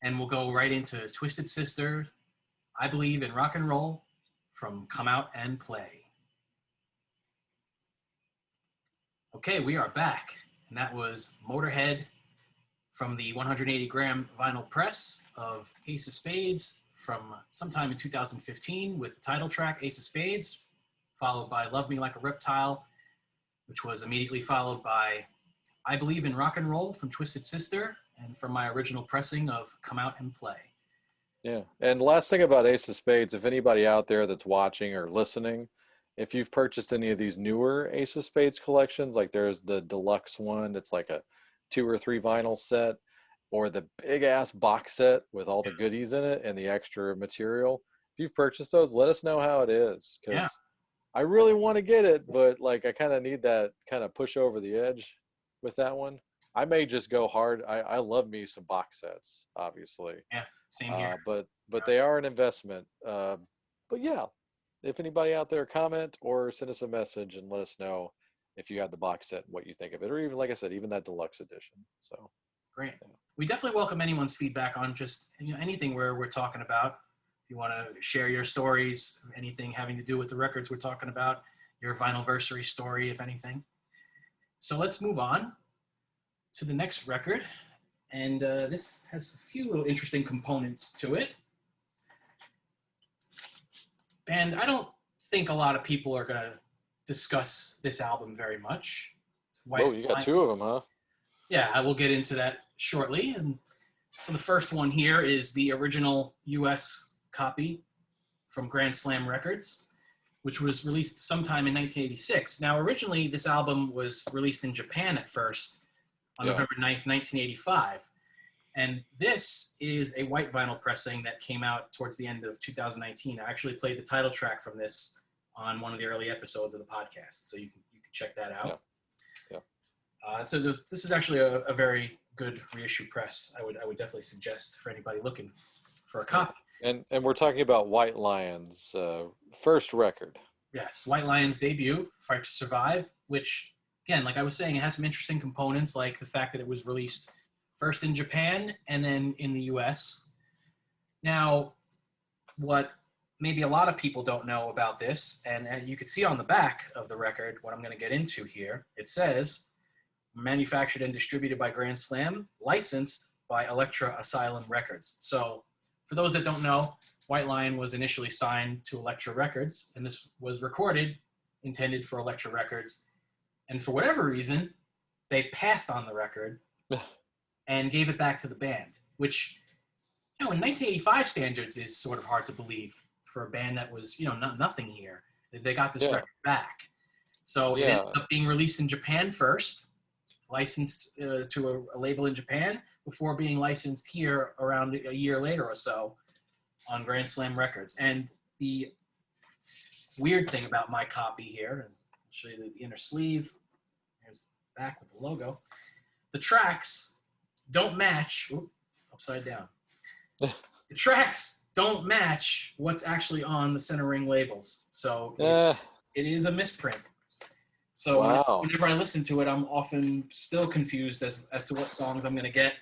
And we'll go right into Twisted Sister, I Believe in Rock and Roll from Come Out and Play. Okay, we are back. And that was Motorhead from the 180 gram vinyl press of Ace of Spades from sometime in 2015 with the title track Ace of Spades, followed by Love Me Like a Reptile, which was immediately followed by I Believe in Rock and Roll from Twisted Sister, and from my original pressing of Come Out and Play. Yeah. And last thing about Ace of Spades, if anybody out there that's watching or listening, if you've purchased any of these newer Ace of Spades collections, like there's the deluxe one, it's like a 2 or 3 vinyl set, or the big ass box set with all the goodies in it and the extra material. If you've purchased those, let us know how it is, because I really want to get it, but like I kind of need that kind of push over the edge with that one. I may just go hard. I love me some box sets, obviously. Yeah, same here. But they are an investment. But yeah, if anybody out there comment or send us a message and let us know if you have the box set, what you think of it, or even like I said, even that deluxe edition. So great. Yeah. We definitely welcome anyone's feedback on just anything where we're talking about. If you want to share your stories, anything having to do with the records we're talking about, your Vinylversary story, if anything. So let's move on to the next record. And this has a few little interesting components to it. And I don't think a lot of people are going to discuss this album very much. Oh, you got 2 of them, huh? Yeah, I will get into that shortly. And so the first one here is the original US copy from Grand Slam Records, which was released sometime in 1986. Now, originally, this album was released in Japan at first on November 9th, 1985. And this is a white vinyl pressing that came out towards the end of 2019. I actually played the title track from this on one of the early episodes of the podcast, so you can check that out. Yeah. So this is actually a very good reissue press. I would definitely suggest for anybody looking for a copy. And we're talking about White Lion's first record. Yes, White Lion's debut, Fight to Survive, which, again, like I was saying, it has some interesting components, like the fact that it was released first in Japan and then in the US. Now, what maybe a lot of people don't know about this, and you can see on the back of the record what I'm going to get into here, it says, manufactured and distributed by Grand Slam, licensed by Elektra Asylum Records. So for those that don't know, White Lion was initially signed to Elektra Records, and this was recorded, intended for Elektra Records. And for whatever reason, they passed on the record and gave it back to the band, which, in 1985 standards is sort of hard to believe for a band that was, nothing here. They got this record back. So it ended up being released in Japan first, licensed to a label in Japan, before being licensed here around a year later or so on Grand Slam Records. And the weird thing about my copy here is, I'll show you the inner sleeve. Here's the back with the logo. The tracks don't match. Upside down. The tracks don't match what's actually on the center ring labels. So it is a misprint. So whenever I listen to it, I'm often still confused as to what songs I'm going to get.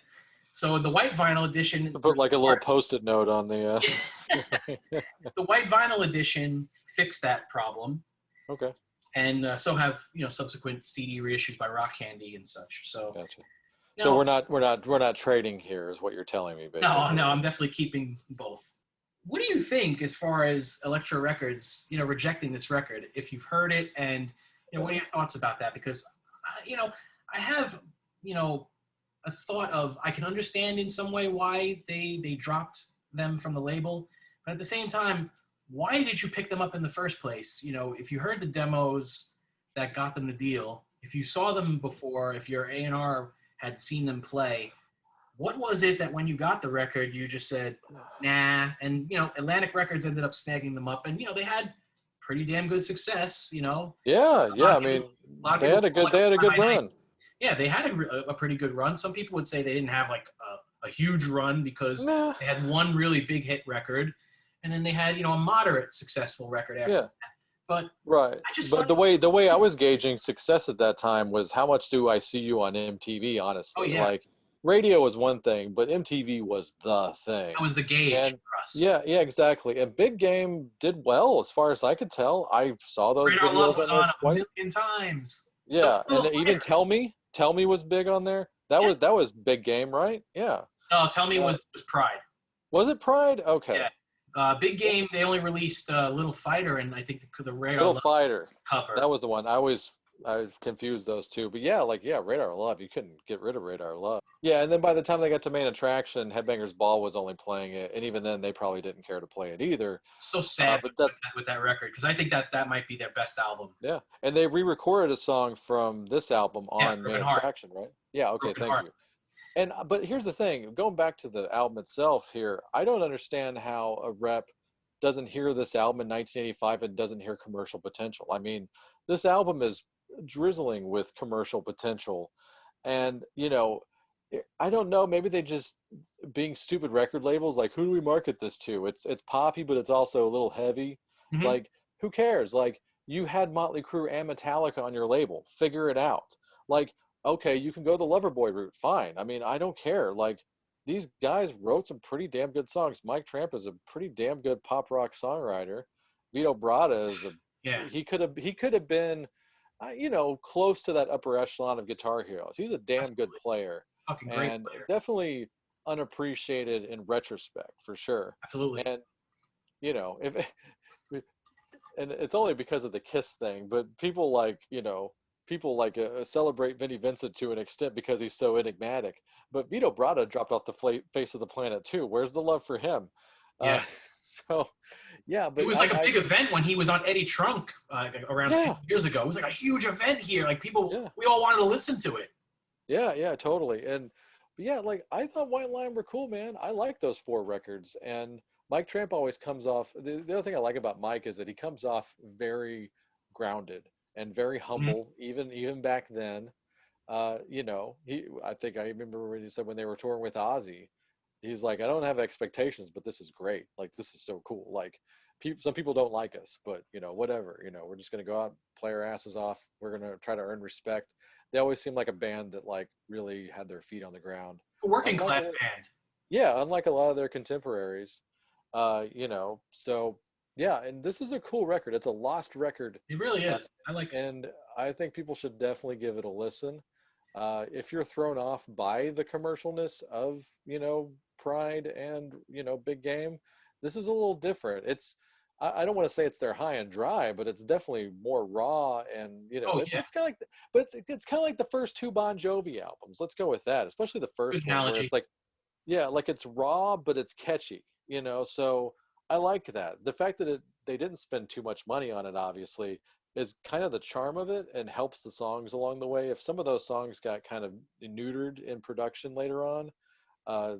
So the white vinyl edition... Put like a little Post-it note on the... The white vinyl edition fixed that problem. Okay. And so have, subsequent CD reissues by Rock Candy and such. So... Gotcha. So we're not trading here, is what you're telling me, basically. No, I'm definitely keeping both. What do you think as far as Elektra Records, rejecting this record? If you've heard it, and what are your thoughts about that? Because I have a thought of, I can understand in some way why they dropped them from the label, but at the same time, why did you pick them up in the first place? If you heard the demos that got them the deal, if you saw them before, if your A&R had seen them play, what was it that when you got the record, you just said, nah? And, Atlantic Records ended up snagging them up, and, they had pretty damn good success, Yeah. I mean, they had a good run. Yeah, they had a pretty good run. Some people would say they didn't have like a huge run because they had one really big hit record, and then they had, a moderate successful record after that. But but the way I was gauging success at that time was, how much do I see you on MTV, honestly? Oh, yeah. Like, radio was one thing, but MTV was the thing. That was the gauge for us. Yeah, exactly. And Big Game did well, as far as I could tell. I saw those Radar videos Love was on a million million times. Yeah, and even Tell Me was big on there. That was Big Game, right? Yeah. No, Tell Me was Pride. Was it Pride? Okay. Yeah. Big Game, they only released Little Fighter, and I think the Radar Little Love Fighter cover. That was the one. I've confused those two. But Radar Love, you couldn't get rid of Radar Love. Yeah, and then by the time they got to Main Attraction, Headbangers Ball was only playing it, and even then they probably didn't care to play it either. So sad with that record, because I think that might be their best album. Yeah, and they re-recorded a song from this album on Main Attraction, right? Yeah, okay, thank you. And but here's the thing, going back to the album itself here, I don't understand how a rep doesn't hear this album in 1985 and doesn't hear commercial potential. I mean, this album is drizzling with commercial potential, and I don't know, maybe they just, being stupid record labels, like, who do we market this to? It's poppy, but it's also a little heavy. Mm-hmm. Like, who cares? Like, you had Motley Crue and Metallica on your label, figure it out. Like, okay, you can go the Loverboy route, fine. I mean, I don't care. Like, these guys wrote some pretty damn good songs. Mike Tramp is a pretty damn good pop rock songwriter. Vito Bratta is he could have been close to that upper echelon of Guitar Heroes. He's a damn good player. Fucking great player. Definitely unappreciated in retrospect, for sure. Absolutely. And if and it's only because of the Kiss thing, but people celebrate Vinnie Vincent to an extent because he's so enigmatic. But Vito Bratta dropped off the face of the planet too. Where's the love for him? Yeah. But it was like a big event when he was on Eddie Trunk around 10 years ago. It was like a huge event here. Like people, we all wanted to listen to it. Yeah, totally. And I thought White Lion were cool, man. I like those 4 records. And Mike Tramp always comes off. The other thing I like about Mike is that he comes off very grounded and very humble, even back then. I think I remember when he said when they were touring with Ozzy, he's like, I don't have expectations, but this is great. Like, this is so cool. Like, some people don't like us, but whatever. We're just gonna go out, play our asses off. We're gonna try to earn respect. They always seem like a band that like really had their feet on the ground. A working class band. Yeah, unlike a lot of their contemporaries. And this is a cool record. It's a lost record. It really is. I like it. And I think people should definitely give it a listen. If you're thrown off by the commercialness of, Pride and, Big Game, this is a little different. I don't want to say it's their high and dry, but it's definitely more raw and, Oh yeah, it's kind of like, but it's kind of like the first two Bon Jovi albums. Let's go with that, especially the good first one where analogy. it's like, yeah, like it's raw, but it's catchy, so I like that. The fact that they didn't spend too much money on it, obviously, is kind of the charm of it and helps the songs along the way. If some of those songs got kind of neutered in production later on,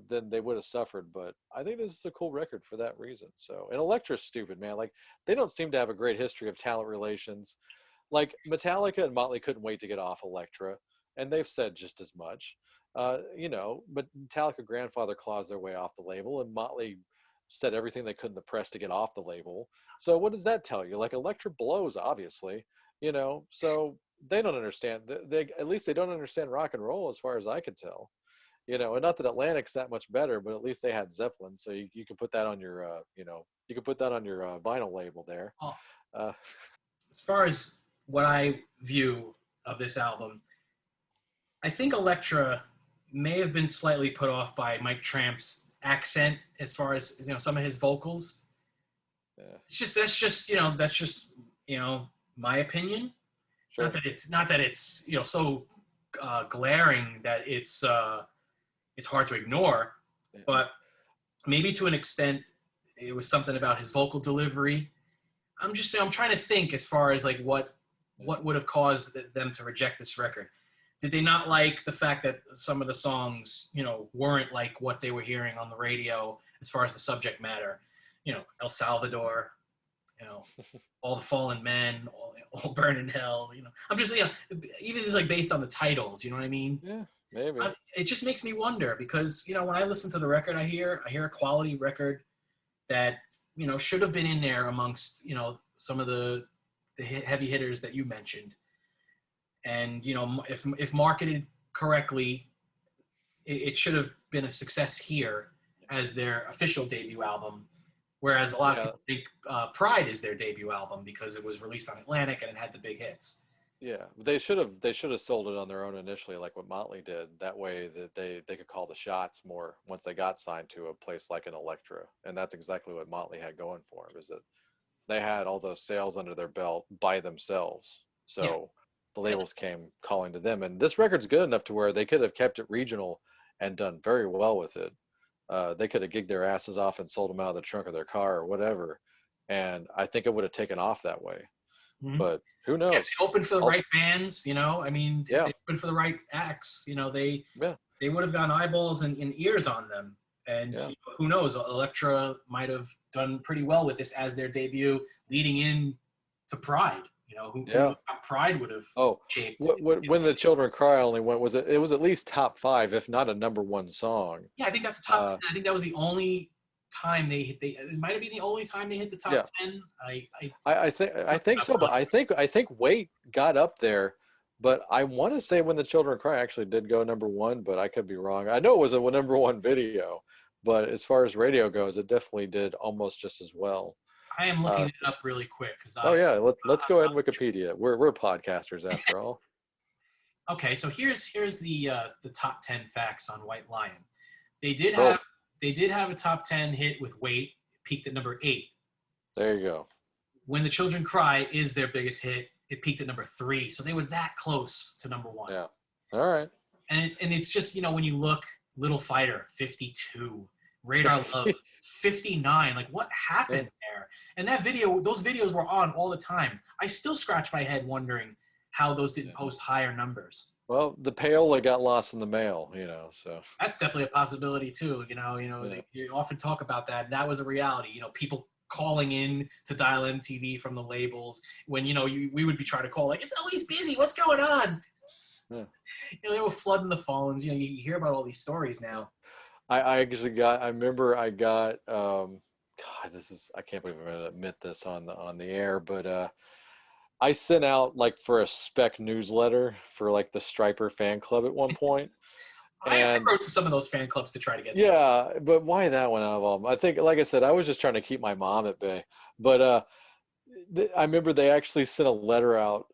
then they would have suffered. But I think this is a cool record for that reason. So, and Elektra's stupid, man. Like, they don't seem to have a great history of talent relations. Like, Metallica and Motley couldn't wait to get off Elektra, and they've said just as much. But Metallica grandfather claused their way off the label, and Motley said everything they could in the press to get off the label. So what does that tell you? Like, Elektra blows, obviously, so they don't understand. They at least they don't understand rock and roll, as far as I could tell. And not that Atlantic's that much better, but at least they had Zeppelin, so you can put that on your, you can put that on your vinyl label there. Oh, Uh, as far as what I view of this album, I think Elektra may have been slightly put off by Mike Tramp's accent as far as some of his vocals. yeah, It's just that's just my opinion. sure. Not that it's so glaring that it's hard to ignore, Yeah, but maybe to an extent it was something about his vocal delivery. I'm trying to think as far as like yeah, what would have caused them to reject this record. Did they not like the fact that some of the songs, weren't like what they were hearing on the radio as far as the subject matter? El Salvador, you know, all the fallen men, all burn in hell. I'm just, even just like based on the titles, you know what I mean? yeah, maybe. It just makes me wonder because, when I listen to the record, I hear a quality record that, should have been in there amongst, some of the heavy hitters that you mentioned. And if marketed correctly, it should have been a success here as their official debut album. Whereas a lot of Yeah, people think Pride is their debut album because it was released on Atlantic and it had the big hits. yeah. They should have sold it on their own initially, like what Motley did. That way that they could call the shots more once they got signed to a place like an Elektra, and that's exactly what Motley had going for them. Is that they had all those sales under their belt by themselves. Yeah, So the labels came calling to them. And this record's good enough to where they could have kept it regional and done very well with it. They could have gigged their asses off and sold them out of the trunk of their car or whatever. And I think it would have taken off that way. mm-hmm. But who Yeah, if knows? they opened for the I'll, right bands, I mean, if yeah, they opened for the right acts, yeah, they would have gotten eyeballs and ears on them. And yeah, who knows, Elektra might have done pretty well with this as their debut, leading in to Pride. Who yeah. knows how Pride would have Oh, shaped. when the children cry only went, it was at least top five, if not a number one song. Yeah, I think that's a top 10. Uh, I think that was the only time they hit. It might have been the only time they hit the top yeah. 10. I I think so, but I think Wait got up there, but I want to say When the Children Cry actually did go number one, but I could be wrong. I know it was a number one video, but as far as radio goes, it definitely did almost just as well. I am looking Uh, it up really quick because oh yeah, let's go ahead and Wikipedia. We're podcasters after all. okay. So here's the top 10 facts on White Lion. They did Oh, have they did have a top 10 hit with Wait, peaked at number 8. there you go. When the Children Cry is their biggest hit. It peaked at number 3, so they were that close to number 1. Yeah. All right. And it's just when you look, Little Fighter 52, Radar Love 59. Like what happened there? And those videos were on all the time. I still scratch my head wondering how those didn't post higher numbers. Well, the payola got lost in the mail, so. That's definitely a possibility too. Yeah. You often talk about that. And that was a reality. People calling in to Dial MTV from the labels when we would be trying to call like it's always busy. What's going on? Yeah. They were flooding the phones. You hear about all these stories now. I remember I got God, I can't believe I'm gonna admit this on the air, but I sent out like for a spec newsletter for like the Striper fan club at one point. I And wrote to some of those fan clubs to try to get stuff. yeah, but why that one out of all of them? I think, like I said, I was just trying to keep my mom at bay. But I remember they actually sent a letter out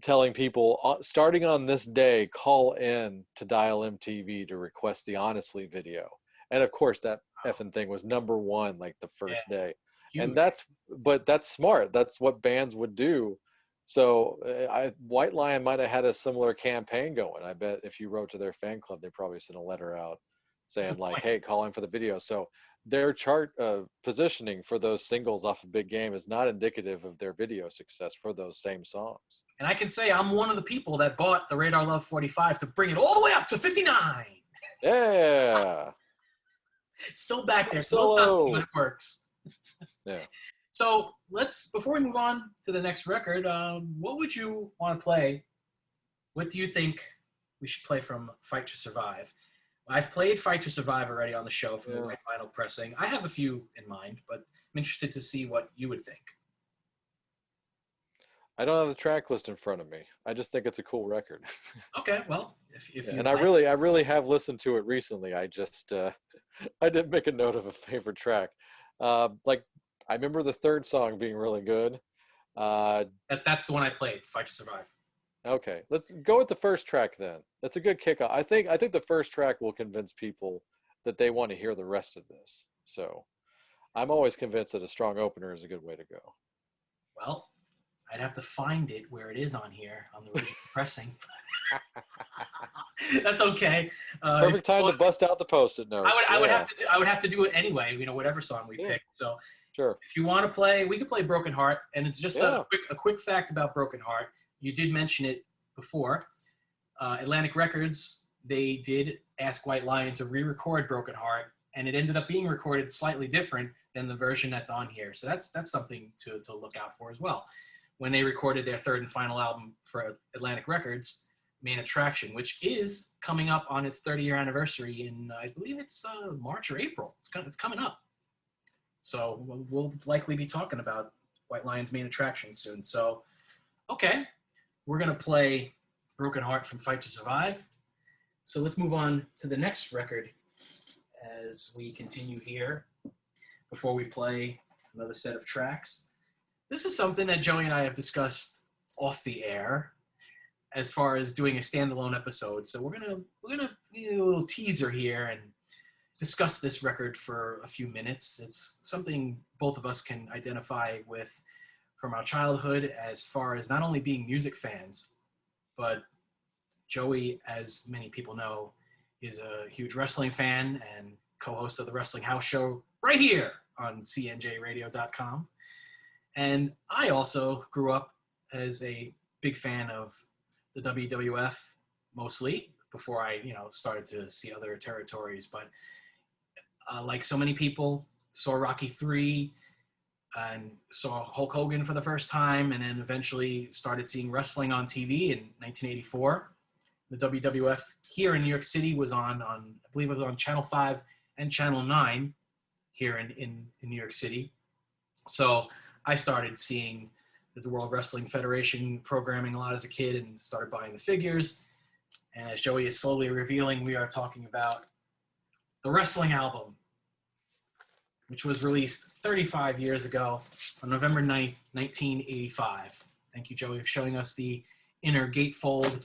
telling people starting on this day, call in to Dial MTV to request the Honestly video. And of course, that effing thing was #1 like the Yeah, first day. And huge. but that's smart. That's what bands would do. So White Lion might have had a similar campaign going. I bet if you wrote to their fan club, they probably sent a letter out It's a saying good like, point. "Hey, call in for the video." So their chart positioning for those singles off of Big Game is not indicative of their video success for those same songs. And I can say I'm one of the people that bought the Radar Love 45 to bring it all the way up to 59. Yeah. It's still back there. Drum It's a little dusty, but solo. it works. Yeah. So before we move on to the next record, what would you want to play? What do you think we should play from Fight to Survive? I've played Fight to Survive already on the show from the Yeah. White Vinyl pressing. I have a few in mind, but I'm interested to see what you would think. I don't have the track list in front of me. I just think it's a cool record. Okay, well, if Yeah, you and I like, really have listened to it recently. I just I did make a note of a favorite track. Like I remember the third song being really good. that's the one I played, Fight to Survive. Okay, let's go with the first track then. That's a good kickoff. I think the first track will convince people that they want to hear the rest of this. So I'm always convinced that a strong opener is a good way to go. Well, I'd have to find it where it is on here on the original pressing. That's okay. Perfect time to bust out the post-it notes. I would Yeah, have to do it anyway. Whatever song we yeah, pick. So sure. if you want to play, we could play Broken Heart. And it's just Yeah, a quick fact about Broken Heart. You did mention it before. Atlantic Records, they did ask White Lion to re-record Broken Heart, and it ended up being recorded slightly different than the version that's on here. So that's something to look out for as well. When they recorded their third and final album for Atlantic Records, Main Attraction, which is coming up on its 30-year anniversary in, I believe it's March or April. It's coming up. So we'll likely be talking about White Lion's Main Attraction soon. So, okay, we're going to play Broken Heart from Fight to Survive. So let's move on to the next record as we continue here before we play another set of tracks. This is something that Joey and I have discussed off the air as far as doing a standalone episode. So we're gonna do a little teaser here and discuss this record for a few minutes. It's something both of us can identify with from our childhood as far as not only being music fans, but Joey, as many people know, is a huge wrestling fan and co-host of the Wrestling House Show right here on cnjradio.com. And I also grew up as a big fan of the WWF mostly before I, started to see other territories. But like so many people, saw Rocky III and saw Hulk Hogan for the first time, and then eventually started seeing wrestling on TV in 1984. The WWF here in New York City was on I believe it was on Channel 5 and Channel 9 here in New York City. So I started seeing the World Wrestling Federation programming a lot as a kid and started buying the figures. And as Joey is slowly revealing, we are talking about the Wrestling album, which was released 35 years ago on November 9th, 1985. Thank you, Joey, for showing us the inner gatefold.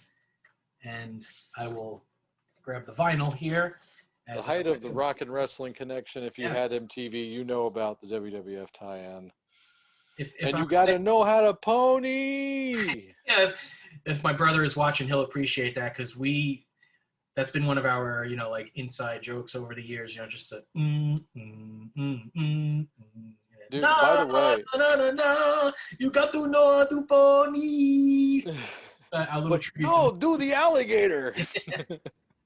And I will grab the vinyl here. The height of the rock and wrestling connection. If you Yes. had MTV, you know about the WWF tie-in. If And I you was got to there- know how to pony. Yeah, if my brother is watching, he'll appreciate that because that's been one of our, inside jokes over the years, just a Dude, by the way, no, you got to know how to pony. A little but tribute no, to do the alligator.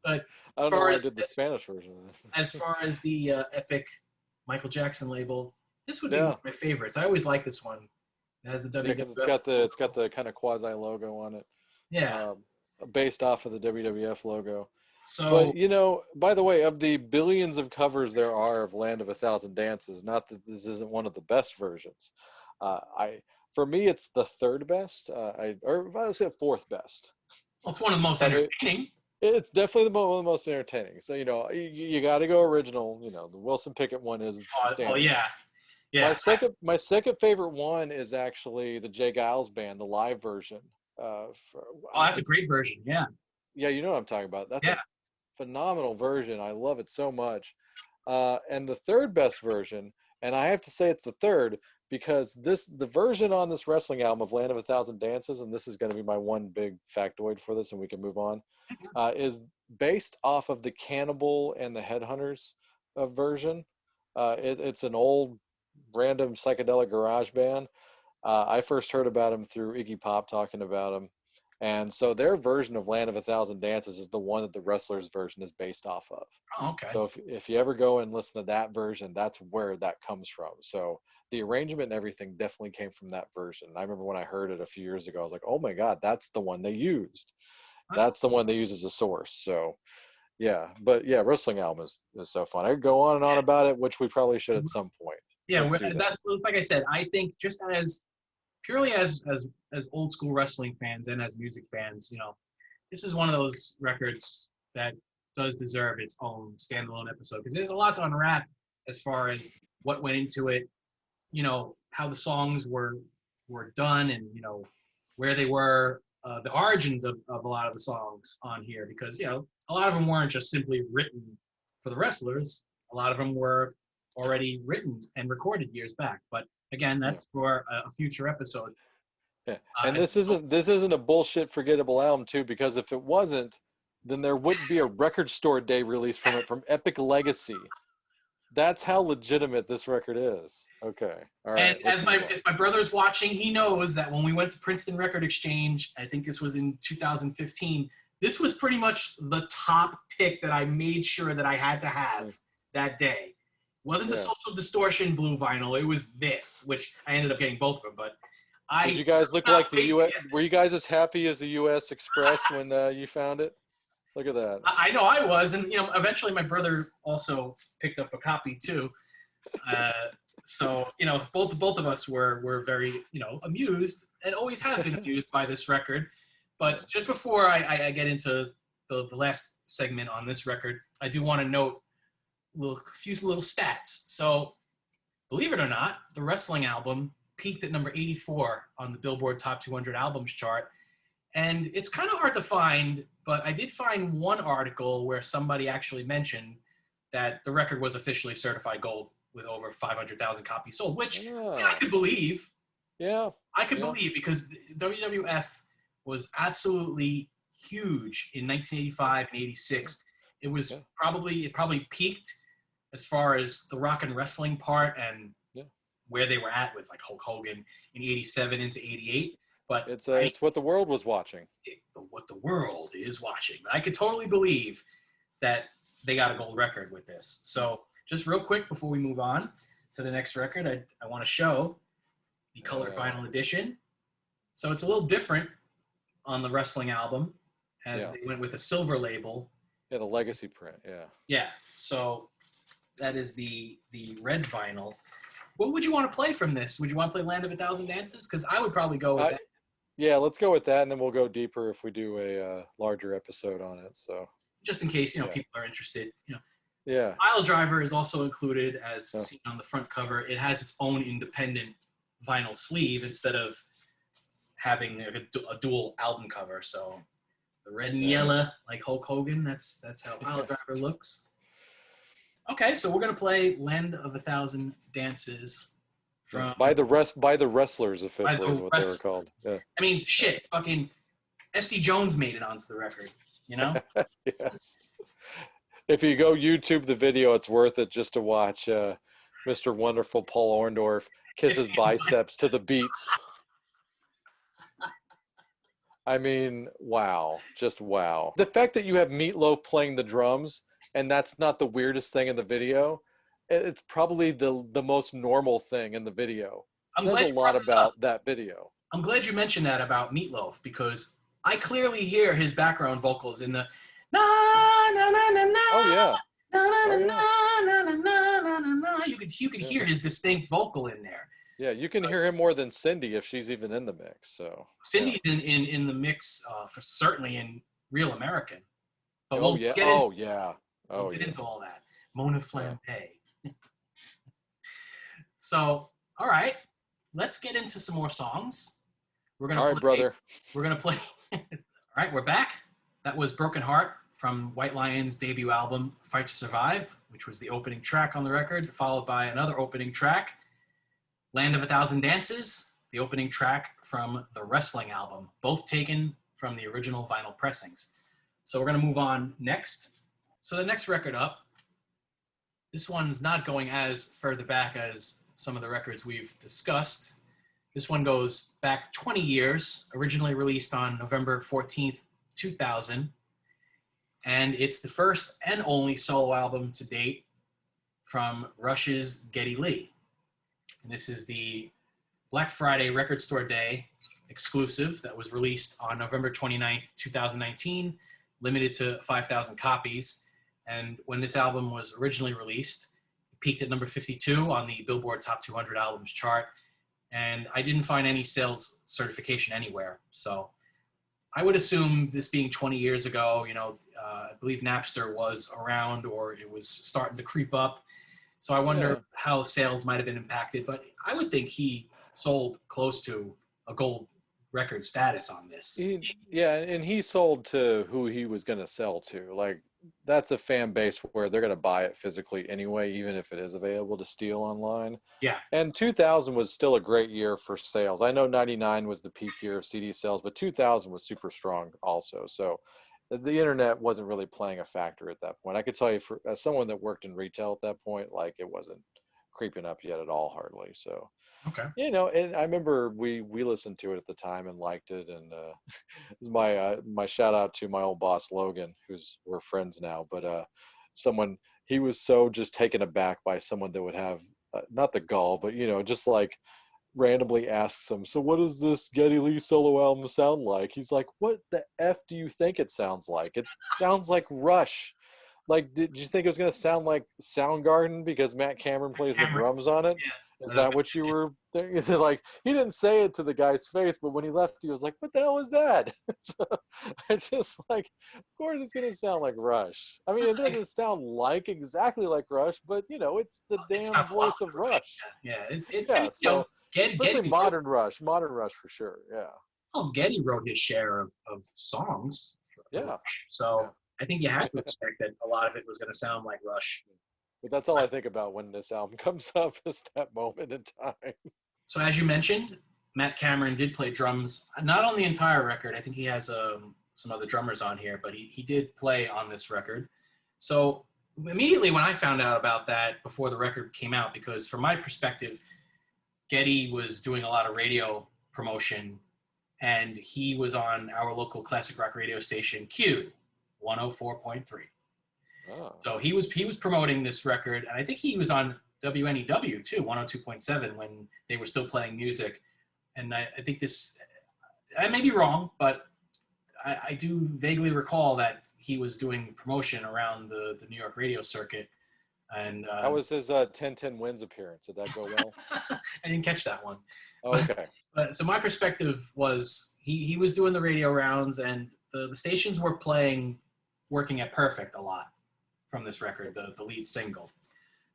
But I don't know why I did the Spanish version of that. as far as the epic Michael Jackson label, this would be one Yeah. of my favorites. I always like this one. It has the Yeah, WWF. because it's got the kind of quasi logo on it. Yeah. Based off of the WWF logo. So But by the way, of the billions of covers there are of Land of a Thousand Dances, not that this isn't one of the best versions. For me, it's the third best. I would say fourth best. it's one of the most I mean, entertaining. It's definitely one of the most entertaining. So you got to go original. The Wilson Pickett one is the standard. Oh yeah, yeah. My second favorite one is actually the Jay Giles band, the live version. Oh, that's a great version. Yeah. Yeah, you know what I'm talking about. That's Yeah. a phenomenal version. I love it so much. And the third best version, and I have to say it's the third because the version on this wrestling album of Land of a Thousand Dances, and this is going to be my one big factoid for this, and we can move on, is based off of the Cannibal and the Headhunters version. It's an old random psychedelic garage band. I first heard about him through Iggy Pop talking about him. And so their version of Land of a Thousand Dances is the one that the Wrestlers version is based off of. Oh, okay. So if you ever go and listen to that version, that's where that comes from. So the arrangement and everything definitely came from that version. I remember when I heard it a few years ago, I was like, oh my God, that's the one they used. That's the one they use as a source. So yeah, but yeah, wrestling album is so fun. I could go on and on about it, which we probably should at some point. Yeah, that's like I said. I think just as purely as old school wrestling fans and as music fans, this is one of those records that does deserve its own standalone episode because there's a lot to unwrap as far as what went into it, how the songs were done, and where they were, the origins of a lot of the songs on here, because a lot of them weren't just simply written for the wrestlers. A lot of them were already written and recorded years back. But again, that's for a future episode. Yeah, and this isn't a bullshit forgettable album too, because if it wasn't, then there wouldn't be a record store day release from it from Epic Legacy. That's how legitimate this record is. Okay, all right. And if my brother's watching, he knows that when we went to Princeton Record Exchange, I think this was in 2015. This was pretty much the top pick that I made sure that I had to have that day. It wasn't the Social Distortion blue vinyl. It was this, which I ended up getting both of them. But did you guys look like the U.S.? Were you guys as happy as the U.S. Express when you found it? Look at that. I know I was, and eventually my brother also picked up a copy too. So both of us were very amused, and always have been amused by this record. But just before I get into the last segment on this record, I do want to note a few little stats. So, believe it or not, the wrestling album peaked at number 84 on the Billboard Top 200 Albums chart. And it's kind of hard to find, but I did find one article where somebody actually mentioned that the record was officially certified gold with over 500,000 copies sold, which I could believe. Yeah. I could believe, because WWF was absolutely huge in 1985 and 86. It was it probably peaked as far as the rock and wrestling part and where they were at with like Hulk Hogan in 87 into 88. But it's what the world was watching. What the world is watching. I could totally believe that they got a gold record with this. So just real quick before we move on to the next record, I want to show the colored vinyl edition. So it's a little different on the wrestling album, as they went with a silver label. Yeah, the legacy print, Yeah, so that is the red vinyl. What would you want to play from this? Would you want to play Land of a Thousand Dances? Because I would probably go with that. Yeah, let's go with that, and then we'll go deeper if we do a larger episode on it. So just in case people are interested, Yeah. Pile Driver is also included as seen on the front cover. It has its own independent vinyl sleeve instead of having a dual album cover. So the red and yellow, like Hulk Hogan, that's how Pile Driver looks. Okay, so we're gonna play Land of a Thousand Dances from by the Wrestlers officially is what they were called. Yeah. I mean, shit, fucking SD Jones made it onto the record, Yes. If you go YouTube the video, it's worth it just to watch Mr. Wonderful Paul Orndorff kiss his biceps to the beats. I mean, wow. Just wow. The fact that you have Meatloaf playing the drums, and that's not the weirdest thing in the video, it's probably the most normal thing in the video. It says a lot about that video. I'm glad you mentioned that about Meatloaf, because I clearly hear his background vocals in the na na na na na. Oh yeah. Na na na na na na na. You could hear his distinct vocal in there. Yeah, you can hear him more than Cindy if she's even in the mix. So Cindy's in the mix for certainly in Real American. But we'll get into all that. Mona Flambe. So, all right, let's get into some more songs. We're gonna All right, play. brother. We're gonna play. All right, we're back. That was "Broken Heart" from White Lion's debut album "Fight to Survive," which was the opening track on the record, followed by another opening track, "Land of a Thousand Dances," the opening track from the Wrestling album, both taken from the original vinyl pressings. So we're gonna move on next. So the next record up, this one's not going as further back as some of the records we've discussed. This one goes back 20 years, originally released on November 14th, 2000. And it's the first and only solo album to date from Rush's Geddy Lee. And this is the Black Friday Record Store Day exclusive that was released on November 29th, 2019, limited to 5,000 copies. And when this album was originally released, it peaked at number 52 on the Billboard Top 200 Albums chart. And I didn't find any sales certification anywhere. So I would assume, this being 20 years ago, I believe Napster was around, or it was starting to creep up. So I wonder how sales might have been impacted. But I would think he sold close to a gold record status on this. And he sold to who he was going to sell to. Like, that's a fan base where they're going to buy it physically anyway, even if it is available to steal online. Yeah. And 2000 was still a great year for sales. I know 99 was the peak year of CD sales, but 2000 was super strong also. So the internet wasn't really playing a factor at that point. I could tell you, as someone that worked in retail at that point, like, it wasn't creeping up yet at all, hardly. So, okay. And I remember we listened to it at the time and liked it. And this is my shout out to my old boss Logan, we're friends now. But he was so just taken aback by someone that would have not the gall, but just like randomly asks him, so what does this Geddy Lee solo album sound like? He's like, what the F do you think it sounds like? It sounds like Rush. Like, did you think it was going to sound like Soundgarden because Matt Cameron plays the drums on it? Yeah. Is that what you were thinking? Is it like, he didn't say it to the guy's face, but when he left, he was like, what the hell was that? So I just like, of course it's going to sound like Rush. I mean, it doesn't sound like exactly like Rush, but it's the damn voice of Rush. Yeah. So especially Geddy modern Rush for sure. Yeah. Well, Geddy wrote his share of songs. For Rush. So I think you had to expect that a lot of it was going to sound like Rush. But that's all I think about when this album comes up, is that moment in time. So as you mentioned, Matt Cameron did play drums, not on the entire record. I think he has some other drummers on here, but he did play on this record. So immediately when I found out about that before the record came out, because from my perspective, Geddy was doing a lot of radio promotion, and he was on our local classic rock radio station, Q 104.3. Oh. So he was promoting this record, and I think he was on WNEW too, 102.7, when they were still playing music. And I think this, I may be wrong, but I do vaguely recall that he was doing promotion around the New York radio circuit. And how was his 10-10 Wins appearance? Did that go well? I didn't catch that one. Okay. But so my perspective was he was doing the radio rounds, and the stations were playing Working at Perfect a lot from this record, the lead single.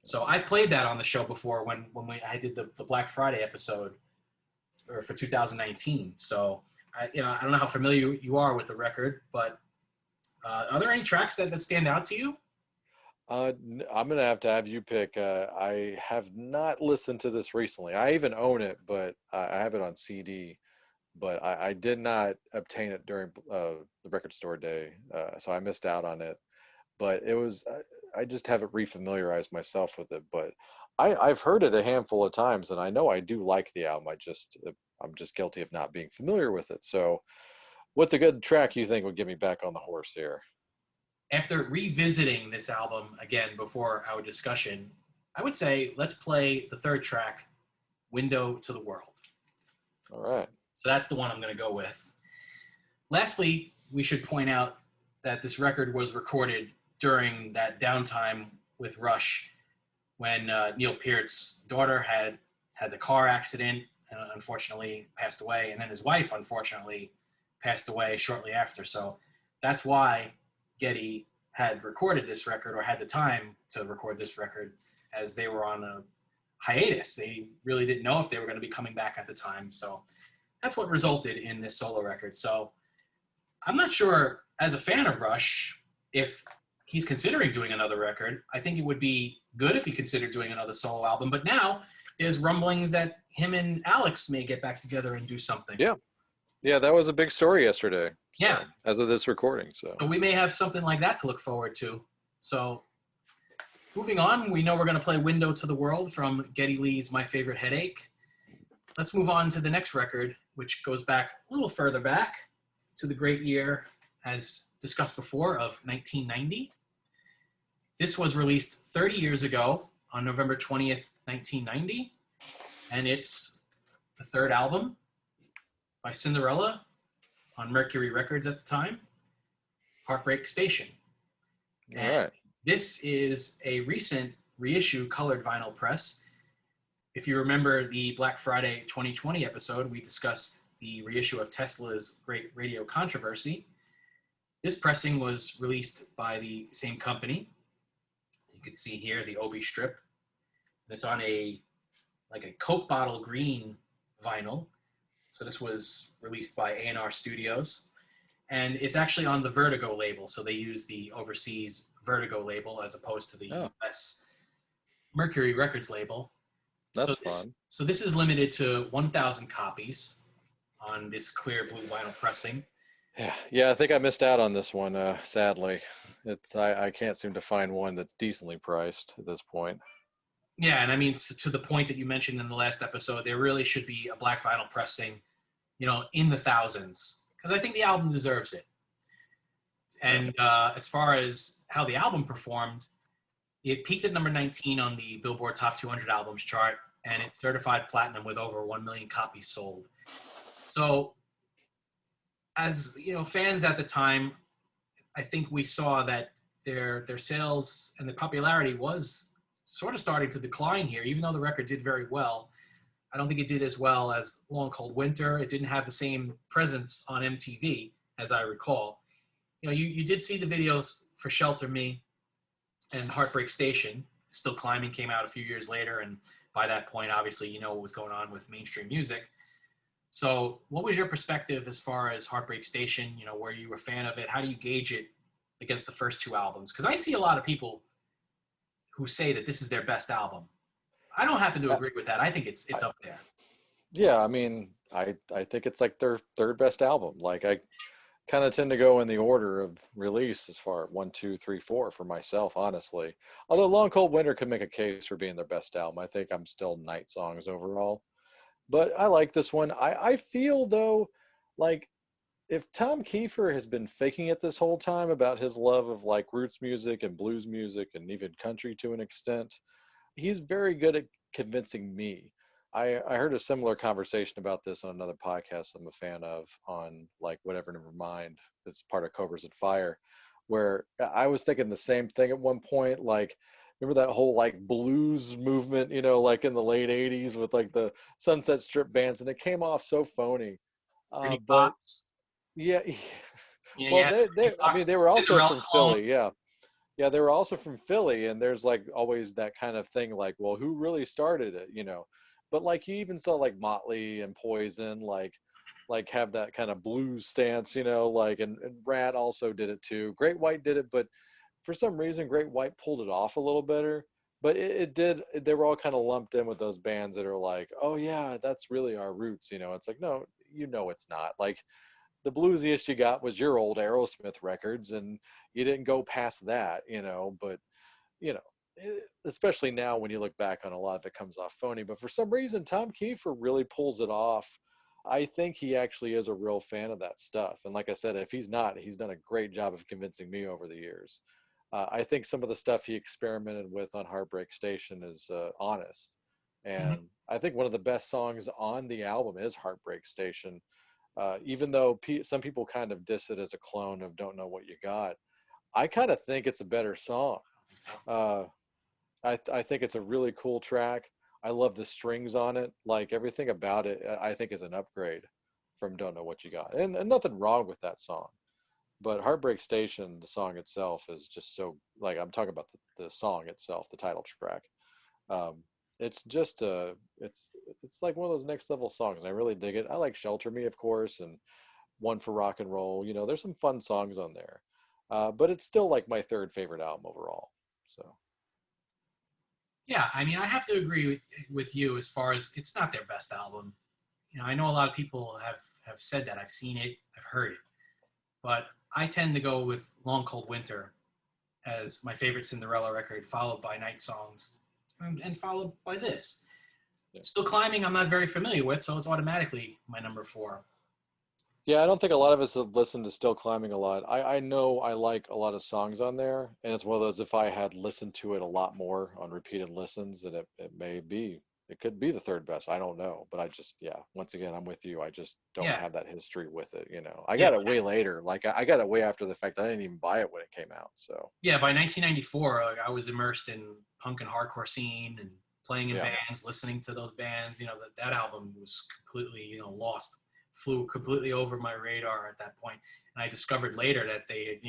So I've played that on the show before when I did the Black Friday episode for 2019. So I don't know how familiar you are with the record, but are there any tracks that stand out to you? I'm gonna have you pick. I have not listened to this recently. I even own it, but I have it on CD. But I did not obtain it during the record store day, so I missed out on it. But it was, I just haven't refamiliarized myself with it. But I've heard it a handful of times, and I know I do like the album. I'm just guilty of not being familiar with it. So, what's a good track you think would get me back on the horse here? After revisiting this album again before our discussion, I would say let's play the third track, Window to the World. All right. So that's the one I'm going to go with. Lastly, we should point out that this record was recorded during that downtime with Rush when Neil Peart's daughter had the car accident and unfortunately passed away, and then his wife unfortunately passed away shortly after. So that's why Geddy had recorded this record, or had the time to record this record, as they were on a hiatus. They really didn't know if they were going to be coming back at the time. So that's what resulted in this solo record. So I'm not sure, as a fan of Rush, if he's considering doing another record. I think it would be good if he considered doing another solo album. But now there's rumblings that him and Alex may get back together and do something. Yeah. Yeah, that was a big story yesterday. So, Yeah. as of this recording. So we may have something like that to look forward to. So moving on, we know we're going to play Window to the World from Geddy Lee's My Favorite Headache. Let's move on to the next record, which goes back a little further back to the great year, as discussed before, of 1990. This was released 30 years ago on November 20th, 1990, and it's the third album by Cinderella on Mercury Records at the time, Heartbreak Station. all And right. this is a recent reissue colored vinyl press. If you remember the Black Friday 2020 episode, we discussed the reissue of Tesla's Great Radio Controversy. This pressing was released by the same company. You can see here the Obi strip. It's on a Coke bottle green vinyl. So this was released by A&R Studios. And it's actually on the Vertigo label. So they use the overseas Vertigo label as opposed to the US Mercury Records label. That's fun. So this is limited to 1,000 copies on this clear blue vinyl pressing. Yeah, I think I missed out on this one, sadly. I can't seem to find one that's decently priced at this point. Yeah, and I mean, to the point that you mentioned in the last episode, there really should be a black vinyl pressing, in the thousands, because I think the album deserves it. And as far as how the album performed, it peaked at number 19 on the Billboard Top 200 Albums chart, and it certified platinum with over 1 million copies sold. So, as fans at the time, I think we saw that their sales and the popularity was sort of starting to decline here, even though the record did very well. I don't think it did as well as Long Cold Winter. It didn't have the same presence on MTV, as I recall. You did see the videos for Shelter Me and Heartbreak Station. Still Climbing came out a few years later, and by that point, obviously, what was going on with mainstream music. So what was your perspective as far as Heartbreak Station? Were you a fan of it? How do you gauge it against the first two albums? Because I see a lot of people who say that this is their best album. I don't happen to agree with that. I think it's up there. Yeah, I mean, I think it's like their third best album. Like, I kind of tend to go in the order of release as far 1, 2, 3, 4 for myself, honestly. Although Long Cold Winter could make a case for being their best album. I think I'm still Night Songs overall. But I like this one. I feel, though, like if Tom Kiefer has been faking it this whole time about his love of like roots music and blues music and even country to an extent, he's very good at convincing me. I heard a similar conversation about this on another podcast I'm a fan of on like Whatever Never Mind, that's part of Cobras and Fire, where I was thinking the same thing at one point. Like, remember that whole like blues movement, like in the late 80s with like the Sunset Strip bands, and it came off so phony. Pretty But Fox. yeah, Yeah, well, yeah. I mean, they were also Cinderella from Song. Philly, yeah. Yeah, they were also from Philly, and there's like always that kind of thing, like, well, who really started it? But like you even saw like Motley and Poison, like have that kind of blues stance, like and Rat also did it too. Great White did it, but for some reason, Great White pulled it off a little better. But it did. They were all kind of lumped in with those bands that are like, oh yeah, that's really our roots. It's like, no, it's not. Like the bluesiest you got was your old Aerosmith records, and you didn't go past that. But you know, especially now when you look back on a lot of it comes off phony. But for some reason, Tom Kiefer really pulls it off. I think he actually is a real fan of that stuff. And like I said, if he's not, he's done a great job of convincing me over the years. I think some of the stuff he experimented with on Heartbreak Station is honest. And I think one of the best songs on the album is Heartbreak Station. Even though some people kind of diss it as a clone of Don't Know What You Got, I kind of think it's a better song. I think it's a really cool track. I love the strings on it. Like everything about it, I think is an upgrade from Don't Know What You Got. And nothing wrong with that song. But Heartbreak Station, the song itself is just so, like, I'm talking about the song itself, the title track. it's just it's like one of those next level songs, and I really dig it. I like Shelter Me, of course, and One for Rock and Roll. You know, there's some fun songs on there, but it's still like my third favorite album overall. So Yeah, I mean, I have to agree with you as far as it's not their best album. You know, I know a lot of people have said that. I've seen it, I've heard it, but I tend to go with Long Cold Winter as my favorite Cinderella record, followed by Night Songs, and followed by this. yeah. Still Climbing, I'm not very familiar with, so it's automatically my number 4. Yeah, I don't think a lot of us have listened to Still Climbing a lot. I know I like a lot of songs on there, and it's one of those, if I had listened to it a lot more on repeated listens, then it could be the third best. I don't know. But I just, yeah, once again, I'm with you. I just don't Yeah, have that history with it, you know. I yeah, got it way later. Like I got it way after the fact. I didn't even buy it when it came out. So yeah. By 1994, like, I was immersed in punk and hardcore scene and playing in yeah, bands, listening to those bands. You know, that album was completely, lost, flew completely over my radar at that point. And I discovered later that they,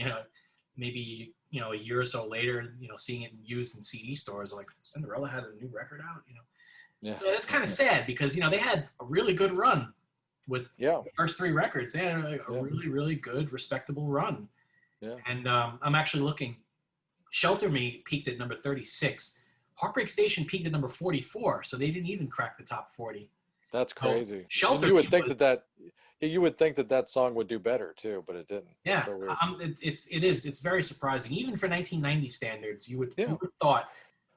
maybe, a year or so later, seeing it used in CD stores, like, Cinderella has a new record out, yeah, So it's kind of sad because, they had a really good run with yeah, the first 3 records. They had a yeah, really, really good, respectable run. yeah. And I'm actually looking. Shelter Me peaked at number 36. Heartbreak Station peaked at number 44, so they didn't even crack the top 40. That's So crazy. And Shelter you Me would think was, you would think that song would do better too, but it didn't. It's yeah, so weird. it's very surprising. Even for 1990 standards, you Yeah. would have thought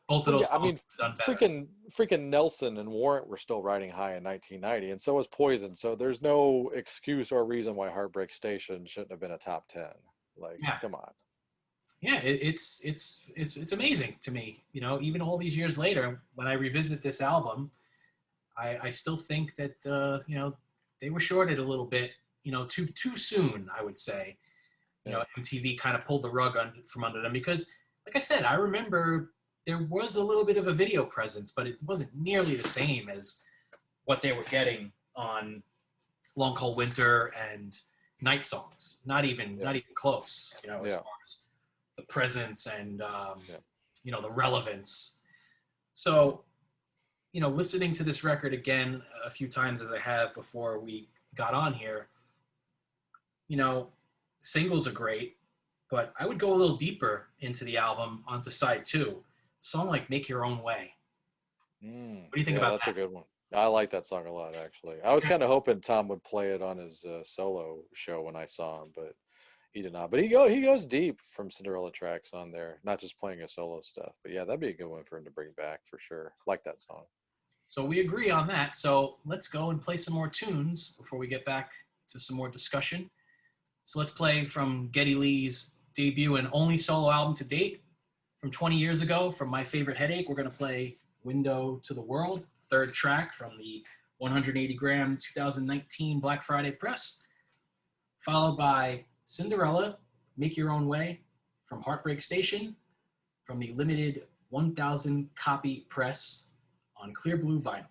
both of Well, those yeah, I songs mean, would have done better. freaking Nelson and Warrant were still riding high in 1990, and so was Poison. So there's no excuse or reason why Heartbreak Station shouldn't have been a top 10. Like, Yeah, come on. yeah, it's amazing to me. Even all these years later, when I revisit this album, I still think that they were shorted a little bit. Too soon, I would say. Yeah. MTV kind of pulled the rug from under them because, like I said, I remember there was a little bit of a video presence, but it wasn't nearly the same as what they were getting on Long Cold Winter and Night Songs. Not even Yeah. close. As Yeah. far as the presence and Yeah. the relevance. So, listening to this record again a few times as I have before we got on here, singles are great, but I would go a little deeper into the album onto side 2. A song like Make Your Own Way. What do you think Yeah, about that's a that? good one. I like that song a lot, actually. I was kind of hoping Tom would play it on his solo show when I saw him, but he did not. But he goes deep from Cinderella tracks on there, not just playing his solo stuff. But yeah, that'd be a good one for him to bring back for sure. Like that song. So we agree on that. So let's go and play some more tunes before we get back to some more discussion. So let's play from Geddy Lee's debut and only solo album to date from 20 years ago, from My Favorite Headache. We're going to play Window to the World, third track from the 180 gram 2019 Black Friday press, followed by Cinderella, Make Your Own Way from Heartbreak Station, from the limited 1,000 copy press on clear blue vinyl.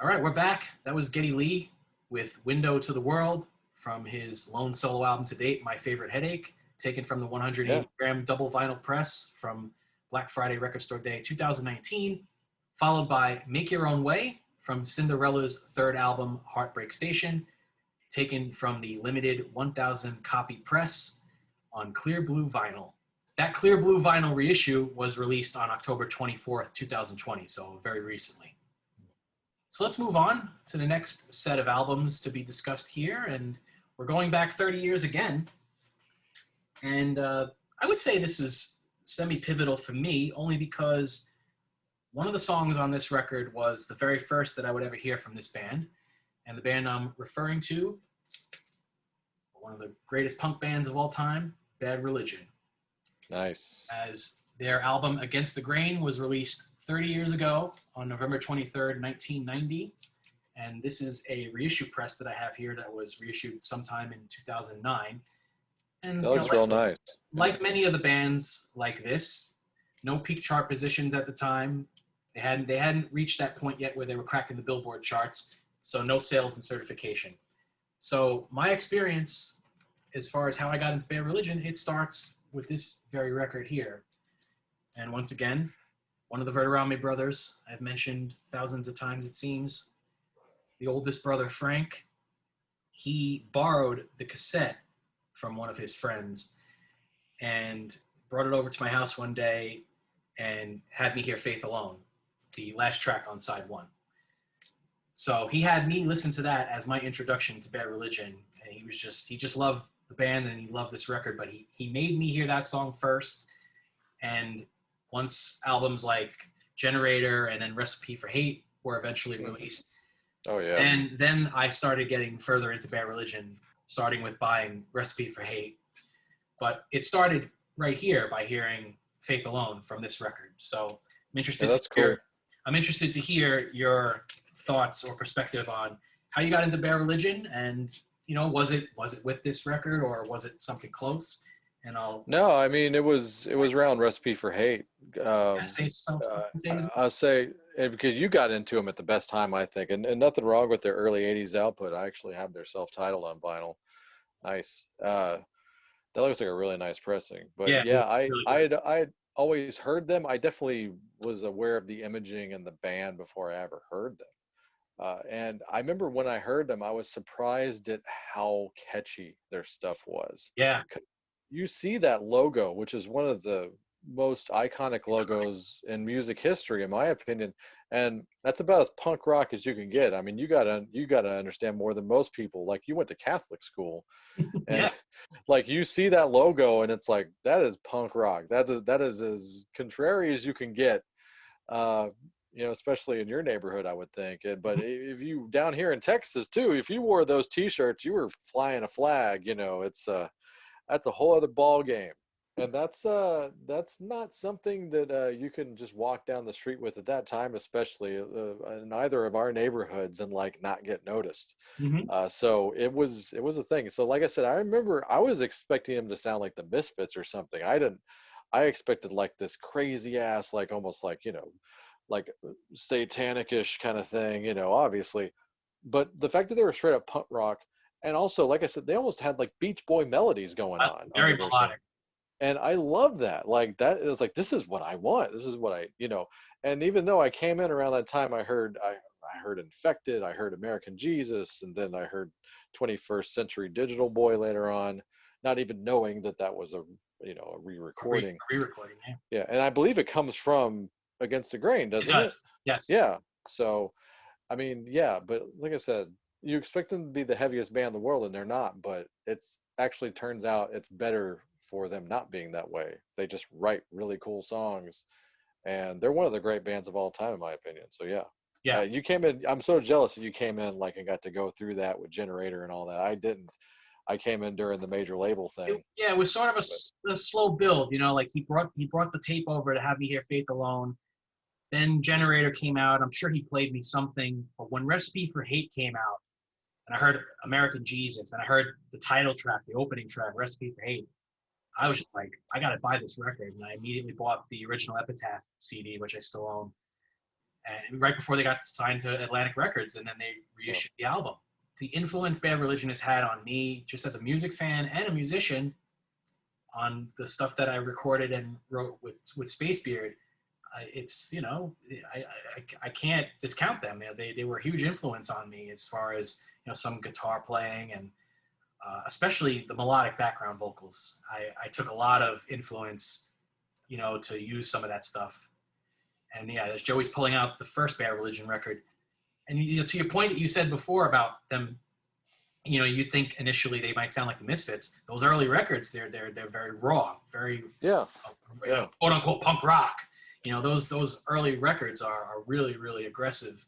All right, we're back. That was Geddy Lee with Window to the World from his lone solo album to date, My Favorite Headache, taken from the 180 gram double vinyl press from Black Friday Record Store Day 2019, followed by Make Your Own Way from Cinderella's third album, Heartbreak Station, taken from the limited 1,000 copy press on clear blue vinyl. That clear blue vinyl reissue was released on October 24th, 2020, so very recently. So let's move on to the next set of albums to be discussed here, and we're going back 30 years again. And I would say this is semi-pivotal for me, only because one of the songs on this record was the very first that I would ever hear from this band, and the band I'm referring to, one of the greatest punk bands of all time, Bad Religion. Nice. As their album Against the Grain was released 30 years ago on November 23rd, 1990. And this is a reissue press that I have here that was reissued sometime in 2009. And That looks real nice. Like many of the bands like this, no peak chart positions at the time. They hadn't reached that point yet where they were cracking the Billboard charts, so no sales and certification. So my experience, as far as how I got into Bad Religion, it starts with this very record here. And once again, one of the Verderame brothers, I've mentioned thousands of times it seems, the oldest brother, Frank, he borrowed the cassette from one of his friends and brought it over to my house one day and had me hear Faith Alone, the last track on side one. So he had me listen to that as my introduction to Bad Religion. And he just loved the band and he loved this record, but he made me hear that song first. And once albums like Generator and then Recipe for Hate were eventually released, Oh yeah. and then I started getting further into Bad Religion, starting with buying Recipe for Hate. But it started right here by hearing Faith Alone from this record. So I'm interested Yeah, to hear. I'm interested to hear your thoughts or perspective on how you got into Bad Religion, and was it with this record or was it something close? And No, I mean it was around Recipe for Hate. say something. I'll say, and because you got into them at the best time, I think, and nothing wrong with their early '80s output. I actually have their self-titled on vinyl. Nice. That looks like a really nice pressing. But Yeah, yeah, really I'd always heard them. I definitely was aware of the imaging and the band before I ever heard them. And I remember when I heard them, I was surprised at how catchy their stuff was. yeah. You see that logo, which is one of the most iconic logos in music history, in my opinion, and that's about as punk rock as you can get. I mean, you gotta understand more than most people. Like you went to Catholic school, and Yeah. like you see that logo, and it's like that is punk rock. That is as contrary as you can get. Uh, especially in your neighborhood, I would think. But if you down here in Texas too, if you wore those T-shirts, you were flying a flag. It's that's a whole other ball game, and that's not something that you can just walk down the street with at that time, especially in either of our neighborhoods, and like not get noticed. Mm-hmm. So it was a thing. So like I said, I remember I was expecting him to sound like the Misfits or something. I expected like this crazy ass, like almost like like satanic-ish kind of thing, obviously. But the fact that they were straight up punk rock, and also, like I said, they almost had like Beach Boy melodies going on Very under their song. melodic. And I love that. Like that is like, this is what I want. This is what and even though I came in around that time, I heard Infected, I heard American Jesus, and then I heard 21st Century Digital Boy later on, not even knowing that that was a re-recording. Re-recording, yeah. Yeah, and I believe it comes from Against the Grain, It doesn't it? does. Yes. Yeah. So, I mean, yeah, but like I said, you expect them to be the heaviest band in the world, and they're not. But it's actually turns out it's better for them not being that way. They just write really cool songs, and they're one of the great bands of all time, in my opinion. So yeah, Yeah. you came in. I'm so jealous that you came in like and got to go through that with Generator and all that. I didn't. I came in during the major label thing. It was sort of a slow build, like he brought the tape over to have me hear Faith Alone. Then Generator came out. I'm sure he played me something. But when Recipe for Hate came out, and I heard American Jesus, and I heard the title track, the opening track, Recipe for Hate, I was just like, I got to buy this record. And I immediately bought the original Epitaph CD, which I still own. And right before they got signed to Atlantic Records, and then they reissued the album. The influence Bad Religion has had on me, just as a music fan and a musician, on the stuff that I recorded and wrote with Space Beard, it's I can't discount them. They were a huge influence on me as far as some guitar playing and especially the melodic background vocals. I took a lot of influence, to use some of that stuff. And yeah, as Joey's pulling out the first Bad Religion record, and to your point that you said before about them, you think initially they might sound like the Misfits. Those early records, they're very raw, very quote unquote punk rock. Those early records are really, really aggressive.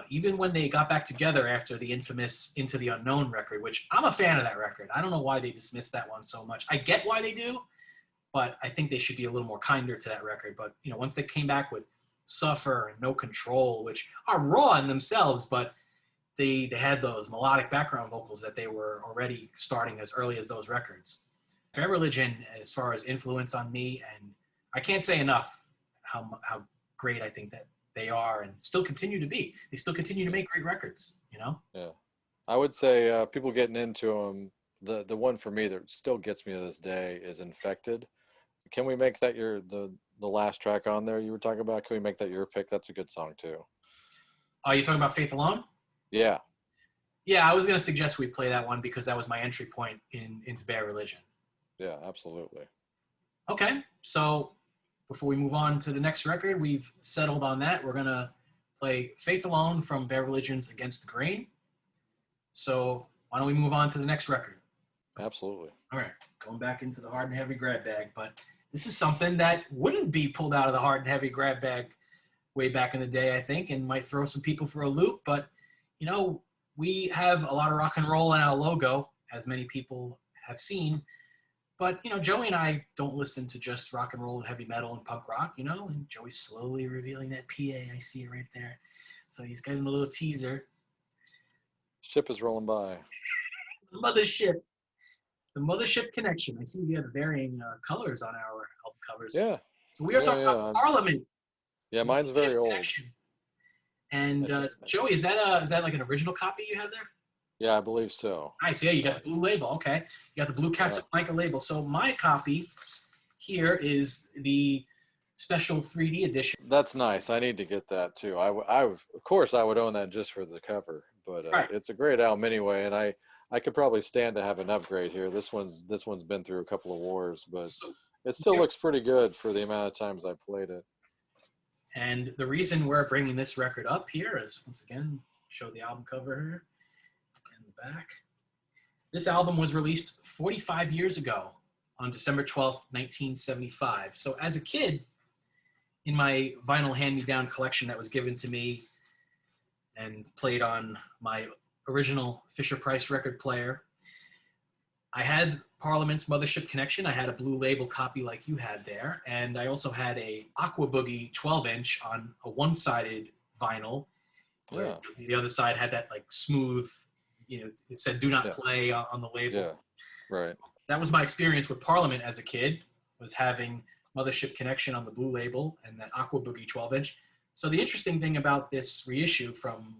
Even when they got back together after the infamous Into the Unknown record, which I'm a fan of that record. I don't know why they dismissed that one so much. I get why they do, but I think they should be a little more kinder to that record. But once they came back with Suffer and No Control, which are raw in themselves, but they had those melodic background vocals that they were already starting as early as those records. Bad Religion, as far as influence on me, and I can't say enough how great I think that they are and still continue to be. They still continue to make great records, Yeah. I would say people getting into them, the one for me that still gets me to this day is Infected. Can we make that the last track on there you were talking about? Can we make that your pick? That's a good song too. Are you talking about Faith Alone? Yeah. Yeah, I was going to suggest we play that one because that was my entry point into Bad Religion. Yeah, absolutely. Okay, so before we move on to the next record, we've settled on that. We're going to play Faith Alone from Bad Religion's Against the Grain. So why don't we move on to the next record? Absolutely. All right, going back into the hard and heavy grab bag, but this is something that wouldn't be pulled out of the hard and heavy grab bag way back in the day, I think, and might throw some people for a loop. But, you know, we have a lot of rock and roll in our logo, as many people have seen. But, you know, Joey and I don't listen to just rock and roll and heavy metal and punk rock, you know, and Joey's slowly revealing that PA. I see it right there. So he's giving a little teaser. Ship is rolling by. The mothership. The Mothership Connection. I see we have varying colors on our album covers. Yeah. So we are talking about Parliament. Yeah, mine's very old. Connection. And Joey, is that like an original copy you have there? Yeah, I believe so. Nice. Yeah, you got the blue label. Okay, you got the blue Casablanca label. So my copy here is the special 3D edition. That's nice. I need to get that too. Of course, I would own that just for the cover, but Right. It's a great album anyway, and I could probably stand to have an upgrade here. This one's been through a couple of wars, but it still looks pretty good for the amount of times I played it. And the reason we're bringing this record up here is, once again, show the album cover here and the back. This album was released 45 years ago on December 12th, 1975. So as a kid, in my vinyl hand-me-down collection that was given to me and played on my original Fisher-Price record player, I had Parliament's Mothership Connection. I had a blue label copy like you had there. And I also had a Aqua Boogie 12-inch on a one-sided vinyl. Where the other side had that like smooth, you know, it said do not play on the label. Yeah, right. So that was my experience with Parliament as a kid, was having Mothership Connection on the blue label and that Aqua Boogie 12-inch. So the interesting thing about this reissue from,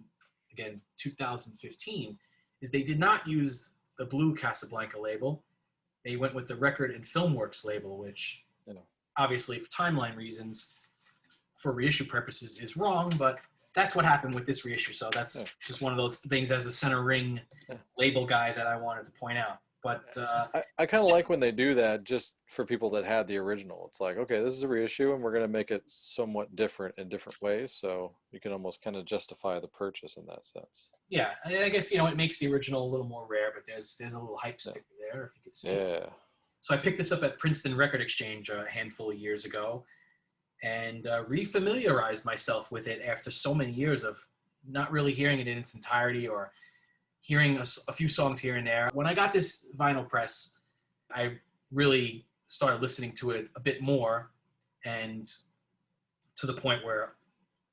again, 2015 is they did not use the blue Casablanca label. They went with the Record and Filmworks label, which obviously for timeline reasons, for reissue purposes, is wrong, but that's what happened with this reissue. So that's just one of those things as a center ring label guy that I wanted to point out. But I kind of like when they do that just for people that had the original. It's like, okay, this is a reissue and we're going to make it somewhat different in different ways. So you can almost kind of justify the purchase in that sense. Yeah, I guess, you know, it makes the original a little more rare, but there's a little hype sticker there, if you could see. Yeah. So I picked this up at Princeton Record Exchange a handful of years ago and refamiliarized myself with it after so many years of not really hearing it in its entirety or hearing a few songs here and there. When I got this vinyl press, I really started listening to it a bit more, and to the point where,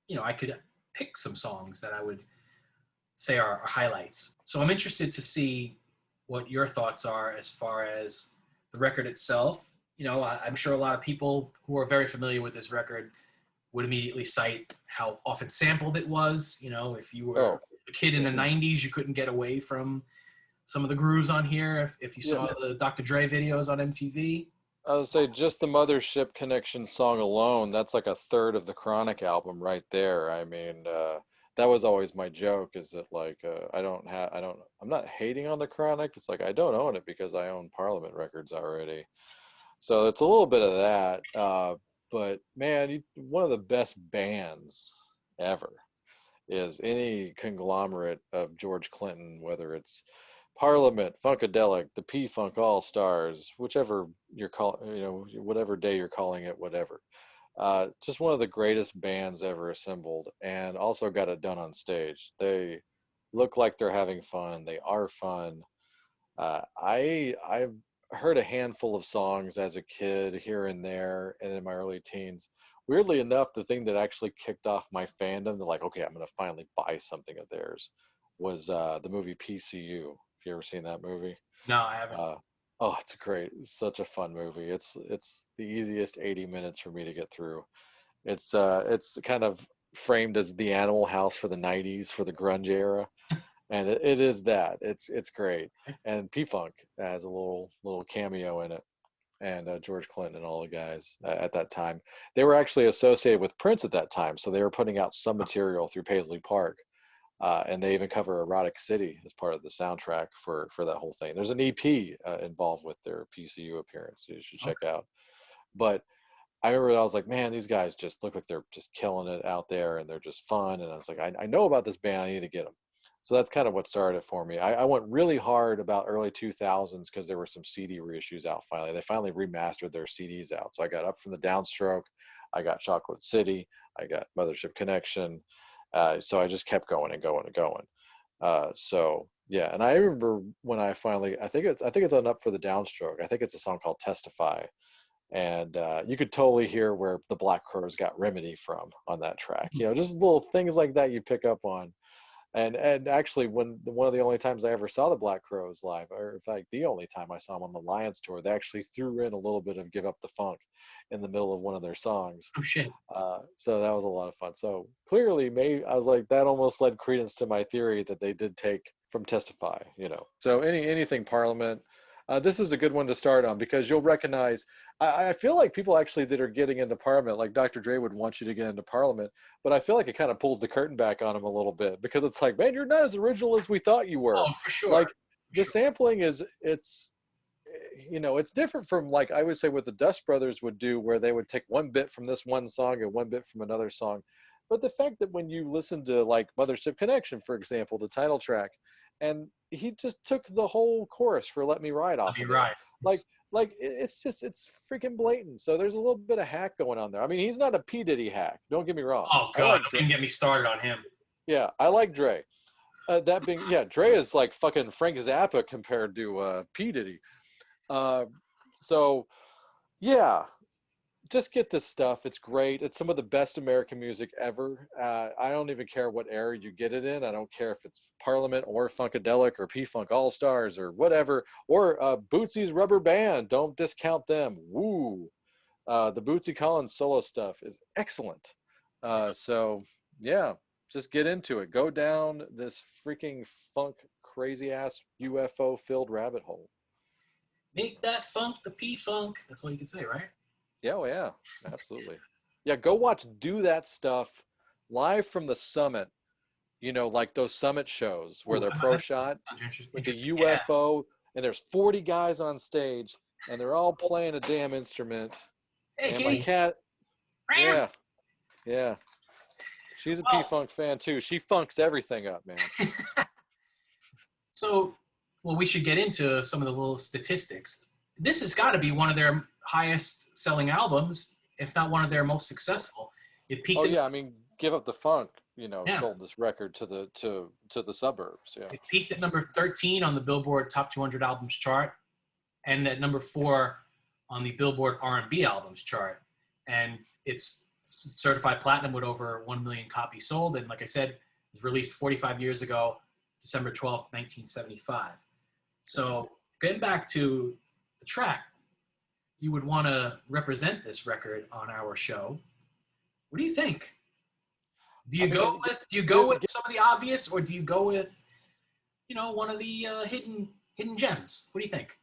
you know, I could pick some songs that I would say are highlights. So I'm interested to see what your thoughts are as far as the record itself. You know, I'm sure a lot of people who are very familiar with this record would immediately cite how often sampled it was. You know, if you were a kid in the 90s, you couldn't get away from some of the grooves on here. If you saw the Dr. Dre videos on MTV. I would say just the Mothership Connection song alone, that's like a third of the Chronic album right there. I mean, that was always my joke, is that like, I'm not hating on the Chronic. It's like, I don't own it because I own Parliament records already. So it's a little bit of that. But man, one of the best bands ever is any conglomerate of George Clinton, whether it's Parliament, Funkadelic, the P-Funk All-Stars, whichever you're calling, you know, whatever day you're calling it, whatever. Just one of the greatest bands ever assembled, and also got it done on stage. They look like they're having fun. They are fun. I've heard a handful of songs as a kid here and there, and in my early teens. Weirdly enough, the thing that actually kicked off my fandom, to like, okay, I'm going to finally buy something of theirs, was the movie PCU. Have you ever seen that movie? No, I haven't. Oh, it's great. It's such a fun movie. It's the easiest 80 minutes for me to get through. It's kind of framed as the Animal House for the 90s, for the grunge era. And it is that. It's great. And P-Funk has a little cameo in it. and George Clinton and all the guys at that time. They were actually associated with Prince at that time, so they were putting out some material through Paisley Park. And they even cover Erotic City as part of the soundtrack for that whole thing. There's an EP involved with their PCU appearance you should check out. But I remember I was like, man, these guys just look like they're just killing it out there, and they're just fun. And I was like, I know about this band. I need to get them. So that's kind of what started it for me. I went really hard about early 2000s because there were some CD reissues out finally. They finally remastered their CDs out. So I got Up from the Downstroke. I got Chocolate City. I got Mothership Connection. So I just kept going and going and going. So yeah, and I remember when I finally, I think it's on Up for the Downstroke. I think it's a song called Testify. And you could totally hear where the Black Crowes got Remedy from on that track. You know, just little things like that you pick up on. And actually, one of the only times I ever saw the Black Crowes live, or in fact, the only time I saw them on the Lions tour, they actually threw in a little bit of "Give Up the Funk" in the middle of one of their songs. Oh shit! So that was a lot of fun. So clearly, maybe I was like, that almost led credence to my theory that they did take from Testify. You know, so anything Parliament. This is a good one to start on because you'll recognize. I feel like people actually that are getting into Parliament, like Dr. Dre would want you to get into Parliament, but I feel like it kind of pulls the curtain back on him a little bit because it's like, man, you're not as original as we thought you were. Oh, for sure. Like the sampling it's different from, like, I would say what the Dust Brothers would do, where they would take one bit from this one song and one bit from another song. But the fact that when you listen to like Mothership Connection, for example, the title track, and he just took the whole chorus for Let Me Ride off of it. It's freaking blatant. So there's a little bit of hack going on there. I mean, he's not a P. Diddy hack. Don't get me wrong. Oh God, don't get me started on him. Yeah, I like Dre. That being, yeah, Dre is like fucking Frank Zappa compared to P. Diddy. So yeah, just get this stuff. It's great. It's some of the best American music ever. I don't even care what era you get it in. I don't care if it's Parliament or Funkadelic or P-Funk All-Stars or whatever, or Bootsy's Rubber Band. Don't discount them. Woo. The Bootsy Collins solo stuff is excellent. So yeah, just get into it. Go down this freaking funk crazy ass UFO filled rabbit hole. Make that funk the P-Funk. That's all you can say, right? Yeah, well, yeah, absolutely. Yeah, go watch Do That Stuff live from the summit. You know, like those summit shows where they're pro shot with the UFO, and there's 40 guys on stage, and they're all playing a damn instrument. Hey, and my cat, yeah, she's a P-Funk fan too. She funks everything up, man. So, well, we should get into some of the little statistics. This has got to be one of their highest selling albums, if not one of their most successful. It peaked. I mean, Give Up the Funk, sold this record to the suburbs. Yeah. It peaked at number 13 on the Billboard Top 200 Albums chart, and at number 4 on the Billboard R&B Albums chart. And it's certified platinum with over 1 million copies sold. And like I said, it was released 45 years ago, December 12th, 1975. So getting back to the track, you would want to represent this record on our show. What do you think? Do you go with some of the obvious, or do you go with, one of the hidden gems? What do you think?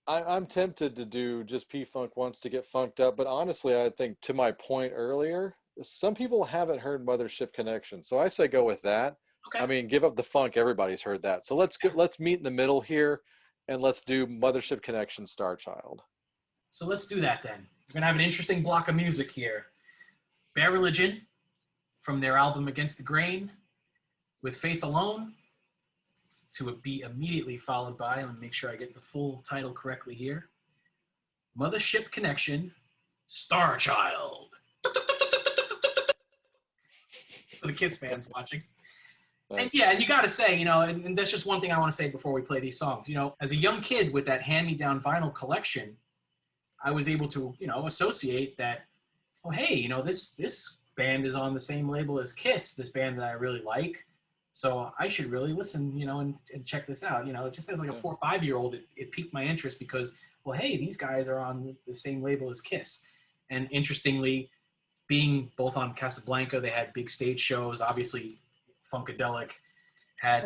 I'm tempted to do just P-Funk Wants to Get Funked Up, but honestly, I think, to my point earlier, some people haven't heard Mothership Connection, so I say go with that. Okay. I mean, Give Up the Funk, everybody's heard that. So let's meet in the middle here, and let's do Mothership Connection, Star Child. So let's do that then. We're going to have an interesting block of music here. Bad Religion from their album Against the Grain, with Faith Alone, to be immediately followed by, let me make sure I get the full title correctly here, Mothership Connection, Star Child. For the Kiss fans watching. Nice. And you got to say, and that's just one thing I want to say before we play these songs. As a young kid with that hand-me-down vinyl collection, I was able to, associate that, oh, hey, this band is on the same label as Kiss, this band that I really like. So I should really listen, and check this out. Just as like a 4 or 5 year old, it piqued my interest because, well, hey, these guys are on the same label as Kiss. And interestingly, being both on Casablanca, they had big stage shows. Obviously, Funkadelic had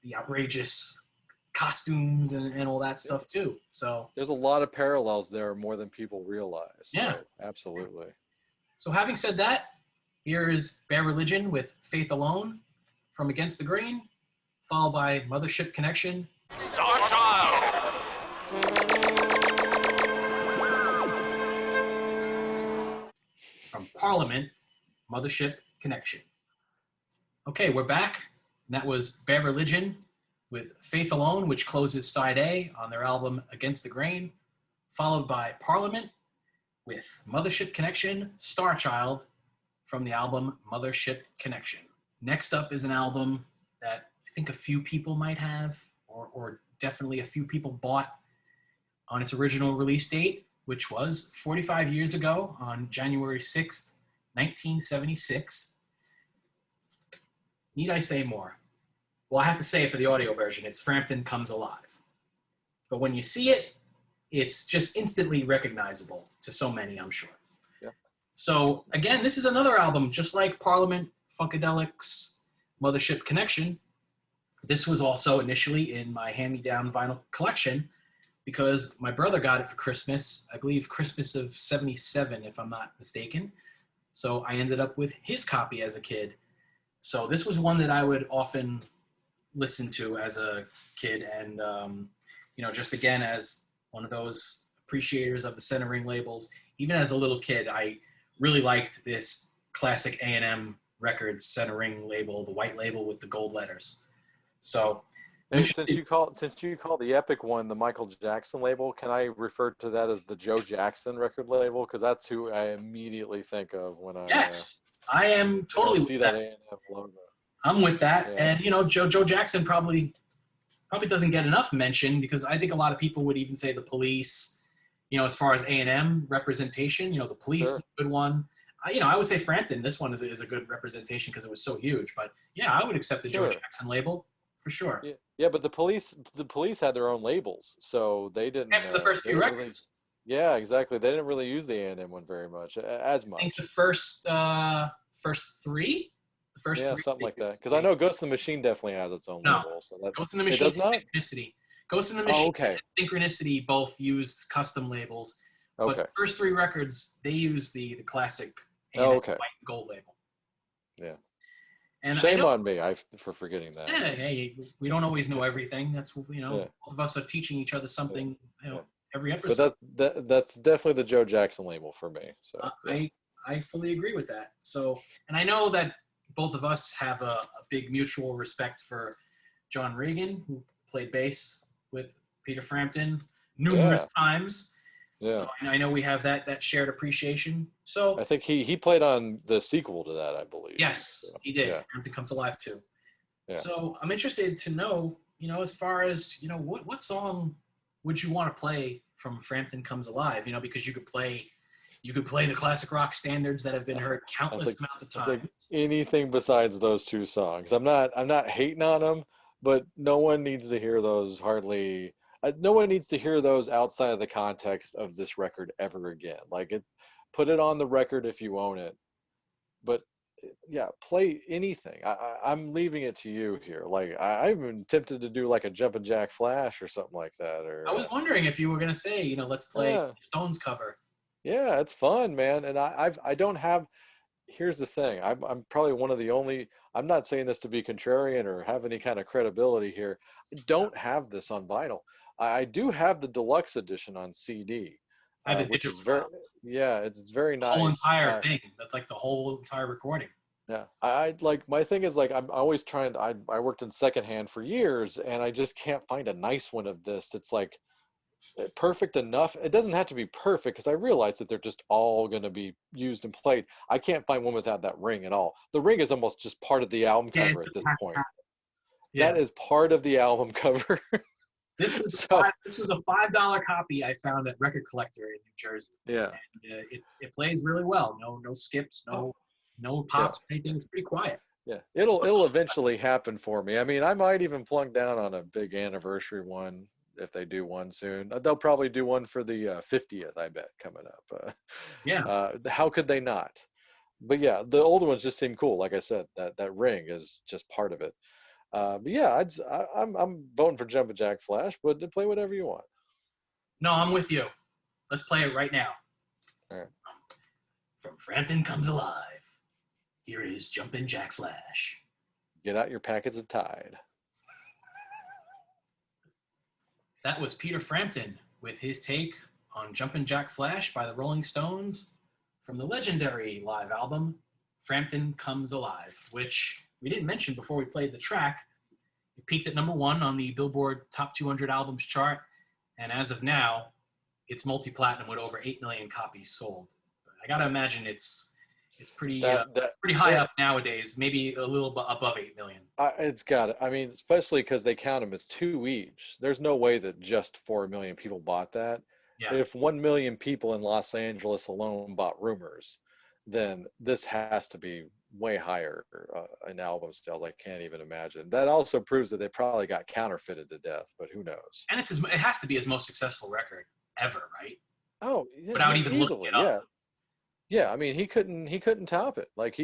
the outrageous costumes and all that stuff too. So there's a lot of parallels there, more than people realize. Yeah. So, absolutely. So having said that, here is Bad Religion with Faith Alone from Against the Grain, followed by Mothership Connection. Star Child! From Parliament, Mothership Connection. Okay, we're back. And that was Bad Religion with Faith Alone, which closes side A on their album Against the Grain, followed by Parliament with Mothership Connection, Star Child, from the album Mothership Connection. Next up is an album that I think a few people might have, or definitely a few people bought on its original release date, which was 45 years ago on January 6th, 1976. Need I say more? Well, I have to say it for the audio version. It's Frampton Comes Alive. But when you see it, it's just instantly recognizable to so many, I'm sure. Yeah. So, again, this is another album, just like Parliament, Funkadelics, Mothership Connection. This was also initially in my hand-me-down vinyl collection because my brother got it for Christmas, I believe Christmas of 77, if I'm not mistaken. So I ended up with his copy as a kid. So this was one that I would often listen to as a kid. And, just again, as one of those appreciators of the centering labels, even as a little kid, I really liked this classic A&M Records centering label, the white label with the gold letters. So, And since you call the Epic one the Michael Jackson label, can I refer to that as the Joe Jackson record label? Because that's who I immediately think of when I I am totally see that A&M logo. I'm with that, Yeah. and Joe Jackson probably doesn't get enough mention because I think a lot of people would even say the Police, as far as A&M representation, the Police is a good one. I would say Frampton. This one is a good representation because it was so huge. But yeah, I would accept the Joe Jackson label for sure. Yeah, but the police had their own labels, so they didn't. After the first few records. Yeah, exactly. They didn't really use the A&M one very much, as much. I think the first three. The first yeah, three, something like that. Because I know Ghost in the Machine definitely has its own label. So that, Ghost in the Machine, it does not? Synchronicity. Ghost in the Machine, okay. and Synchronicity both used custom labels. Okay. But the first three records, they used the classic okay. white and gold label. Yeah. And shame on me for forgetting that. Yeah, hey, we don't always know everything. That's both of us are teaching each other something every episode. But that's definitely the Joe Jackson label for me. So I fully agree with that. So, and I know that both of us have a big mutual respect for John Regan, who played bass with Peter Frampton numerous times. Yeah. So I know we have that shared appreciation. So I think he played on the sequel to that, I believe. Yes, so, he did. Yeah. Frampton Comes Alive too. Yeah. So I'm interested to know, as far as, what song would you want to play from Frampton Comes Alive? Because you could play the classic rock standards that have been heard countless amounts of times. Like anything besides those two songs. I'm not hating on them, but no one needs to hear those no one needs to hear those outside of the context of this record ever again. Like put it on the record if you own it, but yeah, play anything. I'm leaving it to you here. Like I'm even tempted to do like a Jumpin' Jack Flash or something like that. Or I was wondering if you were gonna say, let's play Stones cover. Yeah, it's fun, man. And I don't have. Here's the thing. I'm probably one of the only. I'm not saying this to be contrarian or have any kind of credibility here. I don't have this on vinyl. I do have the deluxe edition on CD, which is it's very nice. The whole entire thing. That's like the whole entire recording. Yeah, I like my thing is like I'm always trying to. I worked in secondhand for years, and I just can't find a nice one of this that's like perfect enough. It doesn't have to be perfect because I realize that they're just all going to be used and played. I can't find one without that ring at all. The ring is almost just part of the album cover at this point. Yeah. That is part of the album cover. This was a $5 copy I found at Record Collector in New Jersey. Yeah, and, it plays really well. No skips, no pops, anything. It's pretty quiet. Yeah, it'll eventually happen for me. I mean, I might even plunk down on a big anniversary one if they do one soon. They'll probably do one for the 50th, I bet, coming up. How could they not? But yeah, the older ones just seem cool. Like I said, that ring is just part of it. But yeah, I'm voting for Jumpin' Jack Flash, but play whatever you want. No, I'm with you. Let's play it right now. All right. From Frampton Comes Alive. Here is Jumpin' Jack Flash. Get out your packets of Tide. That was Peter Frampton with his take on Jumpin' Jack Flash by the Rolling Stones from the legendary live album Frampton Comes Alive, which we didn't mention before we played the track. It peaked at #1 on the Billboard Top 200 Albums chart, and as of now, it's multi-platinum with over 8 million copies sold. But I gotta imagine it's pretty pretty high up nowadays, maybe a little bit above 8 million. It's got it. I mean, especially because they count them as 2 each. There's no way that just 4 million people bought that. Yeah. If 1 million people in Los Angeles alone bought Rumors, then this has to be way higher in album sales. I can't even imagine. That also proves that they probably got counterfeited to death, but who knows? And it has to be his most successful record ever, right? Oh, yeah, Without even easily, looking it up. Yeah. I mean, he couldn't top it. Like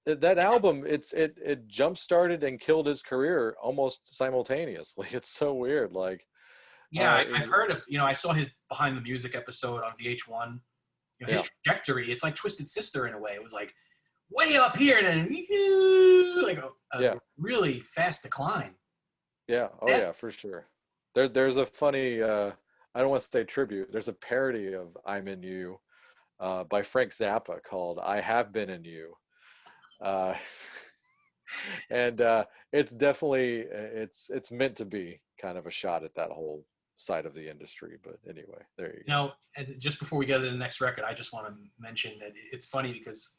that album, it jump started and killed his career almost simultaneously. It's so weird. Like, yeah, I've heard of, I saw his Behind the Music episode on VH1. His trajectory, it's like Twisted Sister in a way. It was like way up here and then like a really fast decline. Yeah. Oh yeah, for sure. There's a funny, I don't want to say tribute. There's a parody of I'm in You by Frank Zappa called I Have Been in You. And it's definitely, it's meant to be kind of a shot at that whole side of the industry. But anyway, there you go. And just before we go to the next record, I just want to mention that it's funny because,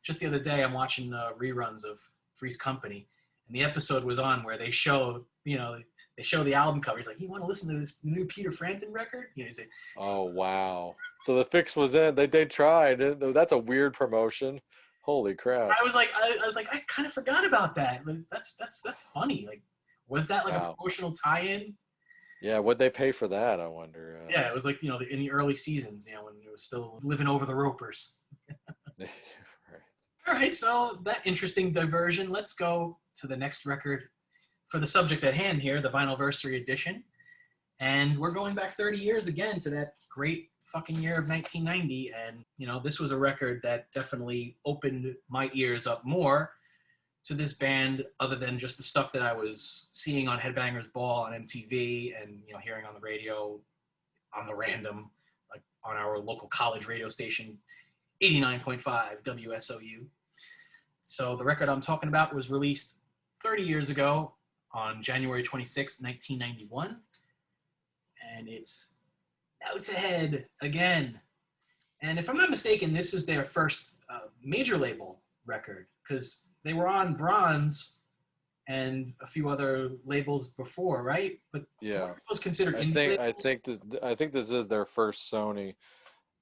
just the other day I'm watching reruns of Three's Company, and the episode was on where they show, they show the album cover. He's like, you want to listen to this new Peter Frampton record? He's like, oh, wow. So the fix was in. They tried. That's a weird promotion. Holy crap. I was like, I kind of forgot about that. Like, that's funny. Like, was that like a promotional tie-in? Yeah, what'd they pay for that, I wonder? Yeah, it was like, in the early seasons, when it was still living over the ropers. Right. All right, so that interesting diversion. Let's go to the next record for the subject at hand here, the Vinylversary edition. And we're going back 30 years again to that great fucking year of 1990. And, this was a record that definitely opened my ears up more to this band, other than just the stuff that I was seeing on Headbangers Ball on MTV and, hearing on the radio on the random, like on our local college radio station, 89.5 WSOU. So the record I'm talking about was released 30 years ago on January 26, 1991. And it's Out Ahead again. And if I'm not mistaken, this is their first major label record, because they were on Bronze and a few other labels before, right? But yeah, was considered I think this is their first Sony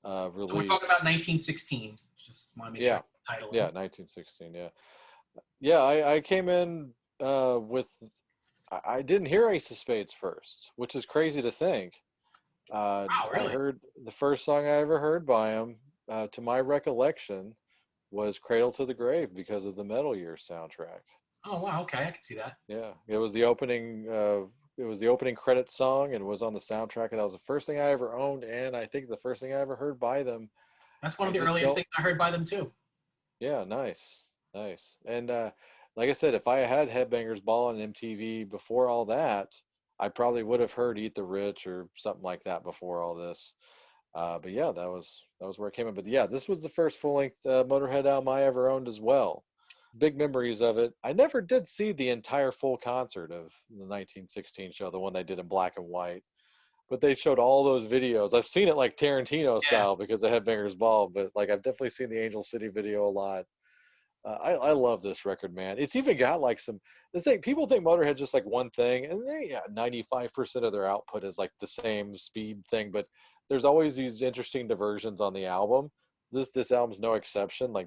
release. So we're talking about 1916. Just want to make sure the title. Yeah, 1916. Yeah. I came in with. I didn't hear Ace of Spades first, which is crazy to think. Wow, really? I heard the first song I ever heard by him, to my recollection, was Cradle to the Grave because of the Metal Year soundtrack. Oh wow, okay, I can see that. Yeah, it was the opening. It was the opening credit song, and it was on the soundtrack, and that was the first thing I ever owned, and I think the first thing I ever heard by them. That's one of the earliest things I heard by them too. Yeah, nice. And like I said, if I had Headbangers Ball on MTV before all that, I probably would have heard Eat the Rich or something like that before all this. But yeah, that was where it came in. But yeah, this was the first full-length Motorhead album I ever owned as well. Big memories of it. I never did see the entire full concert of the 1916 show, the one they did in black and white. But they showed all those videos. I've seen it like Tarantino style because of Headbangers Ball, but like I've definitely seen the Angel City video a lot. I love this record, man. It's even got like people think Motorhead just like one thing, and 95% of their output is like the same speed thing, but there's always these interesting diversions on the album. This album's no exception. Like,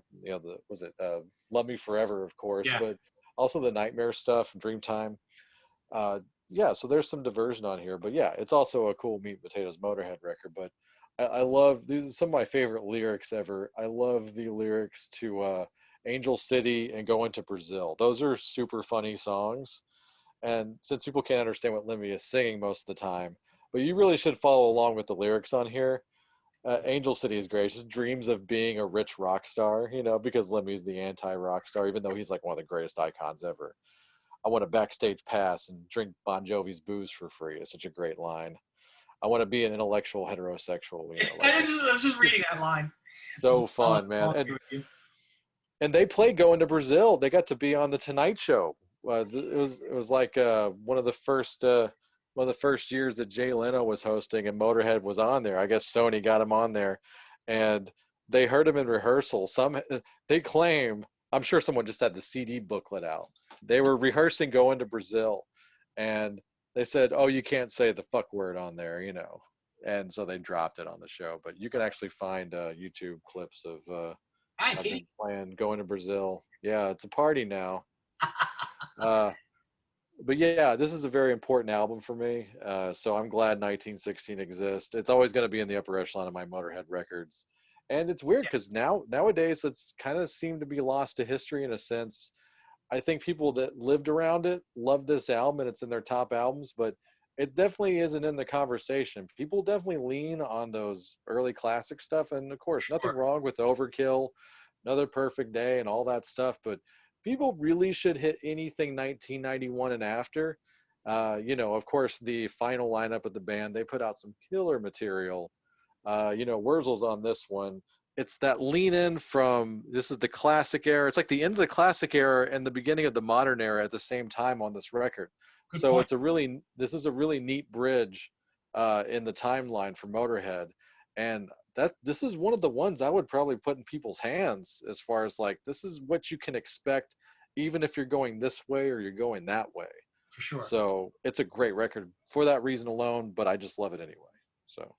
Love Me Forever, of course, but also the Nightmare stuff, Dreamtime. So there's some diversion on here, but yeah, it's also a cool meat and potatoes Motorhead record. But I love some of my favorite lyrics ever. I love the lyrics to Angel City and Going to Brazil. Those are super funny songs. And since people can't understand what Lemmy is singing most of the time, but you really should follow along with the lyrics on here. Angel City is great. Just dreams of being a rich rock star, because Lemmy's the anti-rock star, even though he's like one of the greatest icons ever. I want a backstage pass and drink Bon Jovi's booze for free. It's such a great line. I want to be an intellectual heterosexual. I was just reading that line. So fun, man. And they played going to Brazil. They got to be on the Tonight Show. It was like one of the first years that Jay Leno was hosting and Motorhead was on there. I guess Sony got him on there, and they heard him in rehearsal. They claim, I'm sure someone just had the CD booklet out. They were rehearsing going to Brazil, and they said, "Oh, you can't say the fuck word on there," and so they dropped it on the show. But you can actually find YouTube clips of them playing going to Brazil. Yeah, it's a party now. But yeah, this is a very important album for me. So I'm glad 1916 exists. It's always going to be in the upper echelon of my Motorhead records. And it's weird because nowadays it's kind of seemed to be lost to history in a sense. I think people that lived around it love this album and it's in their top albums, but it definitely isn't in the conversation. People definitely lean on those early classic stuff. And of course, nothing wrong with Overkill, Another Perfect Day, and all that stuff. But people really should hit anything 1991 and after. Of course, the final lineup of the band, they put out some killer material. Wurzel's on this one. It's that lean in from, this is the classic era. It's like the end of the classic era and the beginning of the modern era at the same time on this record. Good So point. this is a really neat bridge in the timeline for Motorhead. And this is one of the ones I would probably put in people's hands as far as like, this is what you can expect, even if you're going this way or you're going that way. For sure. So it's a great record for that reason alone, but I just love it anyway. So.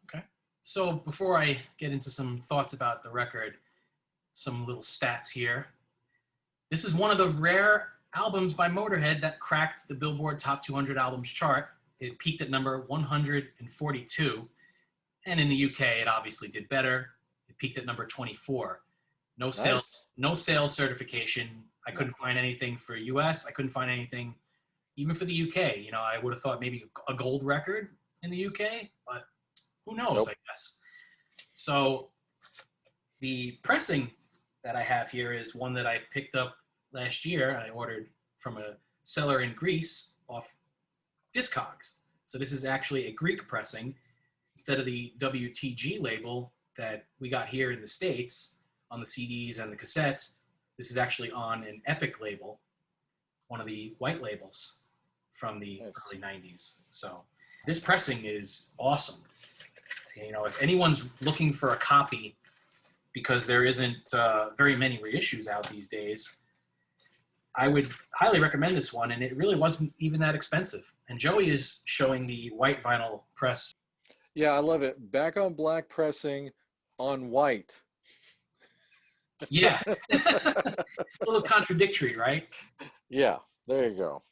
Okay. So before I get into some thoughts about the record, some little stats here. This is one of the rare albums by Motorhead that cracked the Billboard Top 200 Albums chart. It peaked at number 142. And in the UK, it obviously did better. It peaked at number 24. No sales, no sales certification. I couldn't find anything for US. I couldn't find anything even for the UK. I would have thought maybe a gold record in the UK, but who knows, Nope. I guess. So the pressing that I have here is one that I picked up last year. I ordered from a seller in Greece off Discogs. So this is actually a Greek pressing instead of the WTG label that we got here in the States on the CDs and the cassettes. This is actually on an Epic label, one of the white labels from the early 90s. So this pressing is awesome. If anyone's looking for a copy, because there isn't very many reissues out these days, I would highly recommend this one, and it really wasn't even that expensive. And Joey is showing the white vinyl press. Yeah, I love it. Back on black pressing on white. Yeah. A little contradictory, right? Yeah, there you go.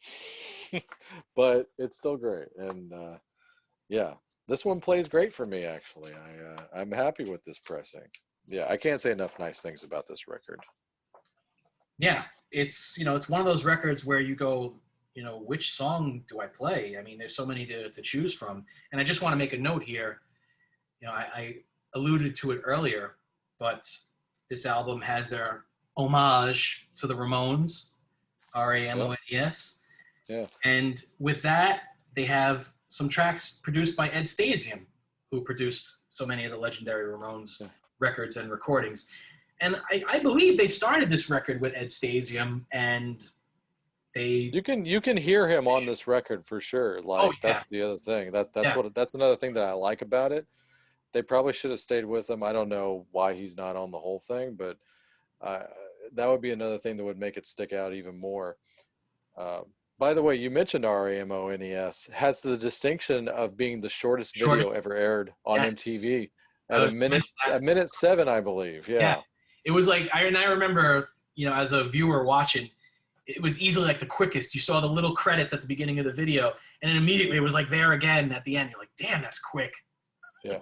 But it's still great. And yeah, this one plays great for me, actually. I'm happy with this pressing. Yeah, I can't say enough nice things about this record. Yeah, it's one of those records where you go, which song do I play? I mean, there's so many to choose from. And I just want to make a note here. I alluded to it earlier, but this album has their homage to the Ramones, Ramones. Yeah. And with that, they have some tracks produced by Ed Stasium, who produced so many of the legendary Ramones records and recordings. And I believe they started this record with Ed Stasium, and you can hear him on this record for sure. That's the other thing. That's another thing that I like about it. They probably should have stayed with him. I don't know why he's not on the whole thing, but that would be another thing that would make it stick out even more. By the way, you mentioned RAMONES. Has the distinction of being the shortest video ever aired on MTV at a minute 7, I believe. Yeah. It was like, I remember, as a viewer watching, it was easily like the quickest. You saw the little credits at the beginning of the video, and then immediately it was like there again at the end. You're like, damn, that's quick. Yeah.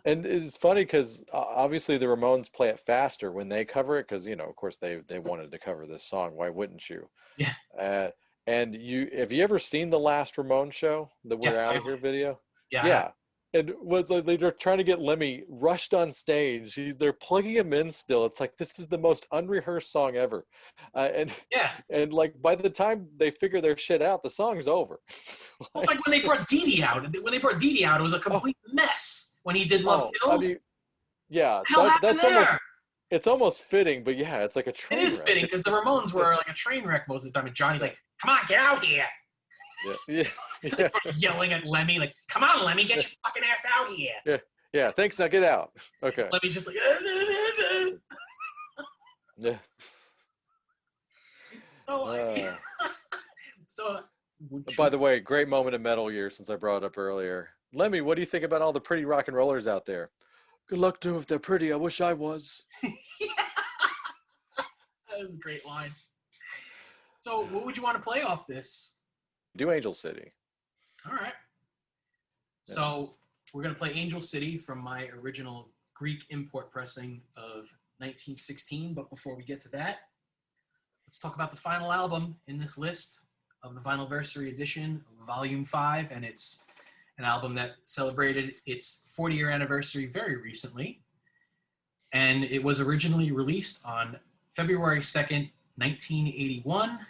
And it's funny because obviously the Ramones play it faster when they cover it because, of course, they wanted to cover this song. Why wouldn't you? Yeah. And have you ever seen the last Ramon show, the We're Yes, Out of Here video? yeah, I have. Yeah. And was like they're trying to get Lemmy rushed on stage. They're plugging him in still. It's like this is the most unrehearsed song ever, and Yeah. and like by the time they figure their shit out, the song's over. Well, it's like when they brought Dee Dee out. When they brought Dee Dee out, it was a Oh, complete mess. When he did Love oh, I Kills, mean, yeah, what the hell happened that's almost there? it's almost fitting, but yeah, it's like a It train is wreck. fitting because the Ramones were like a train wreck most of the time. And Johnny's like, "Come on, get out here!" Yeah, yeah, Yelling at Lemmy, like, "Come on, Lemmy, get your fucking ass out here!" yeah, yeah. Thanks. Now get out. Okay. Lemmy's just like, Yeah. so, Uh, so. would you- By the way, great moment in metal year since I brought it up earlier. Lemmy, what do you think about all the pretty rock and rollers out there? Good luck to them if they're pretty. I wish I was. That was a great line. So, what would you want to play off this? Do Angel City. All right. So we're going to play Angel City from my original Greek import pressing of 1916. But before we get to that, let's talk about the final album in this list of the Vinylversary edition, Volume 5. And it's an album that celebrated its 40-year anniversary very recently. And it was originally released on February 2nd, 1981.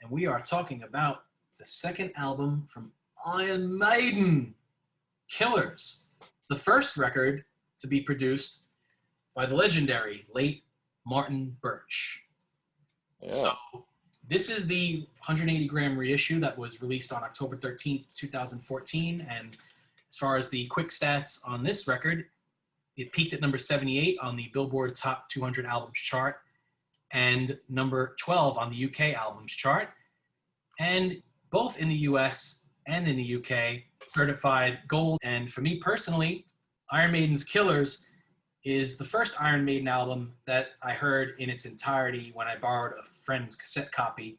And we are talking about the second album from Iron Maiden, Killers, the first record to be produced by the legendary late Martin Birch. Yeah. So this is the 180-gram reissue that was released on October 13th, 2014. And as far as the quick stats on this record, it peaked at number 78 on the Billboard Top 200 Albums chart and number 12 on the UK Albums chart. And both in the US and in the UK, certified gold. And for me personally, Iron Maiden's Killers is the first Iron Maiden album that I heard in its entirety when I borrowed a friend's cassette copy,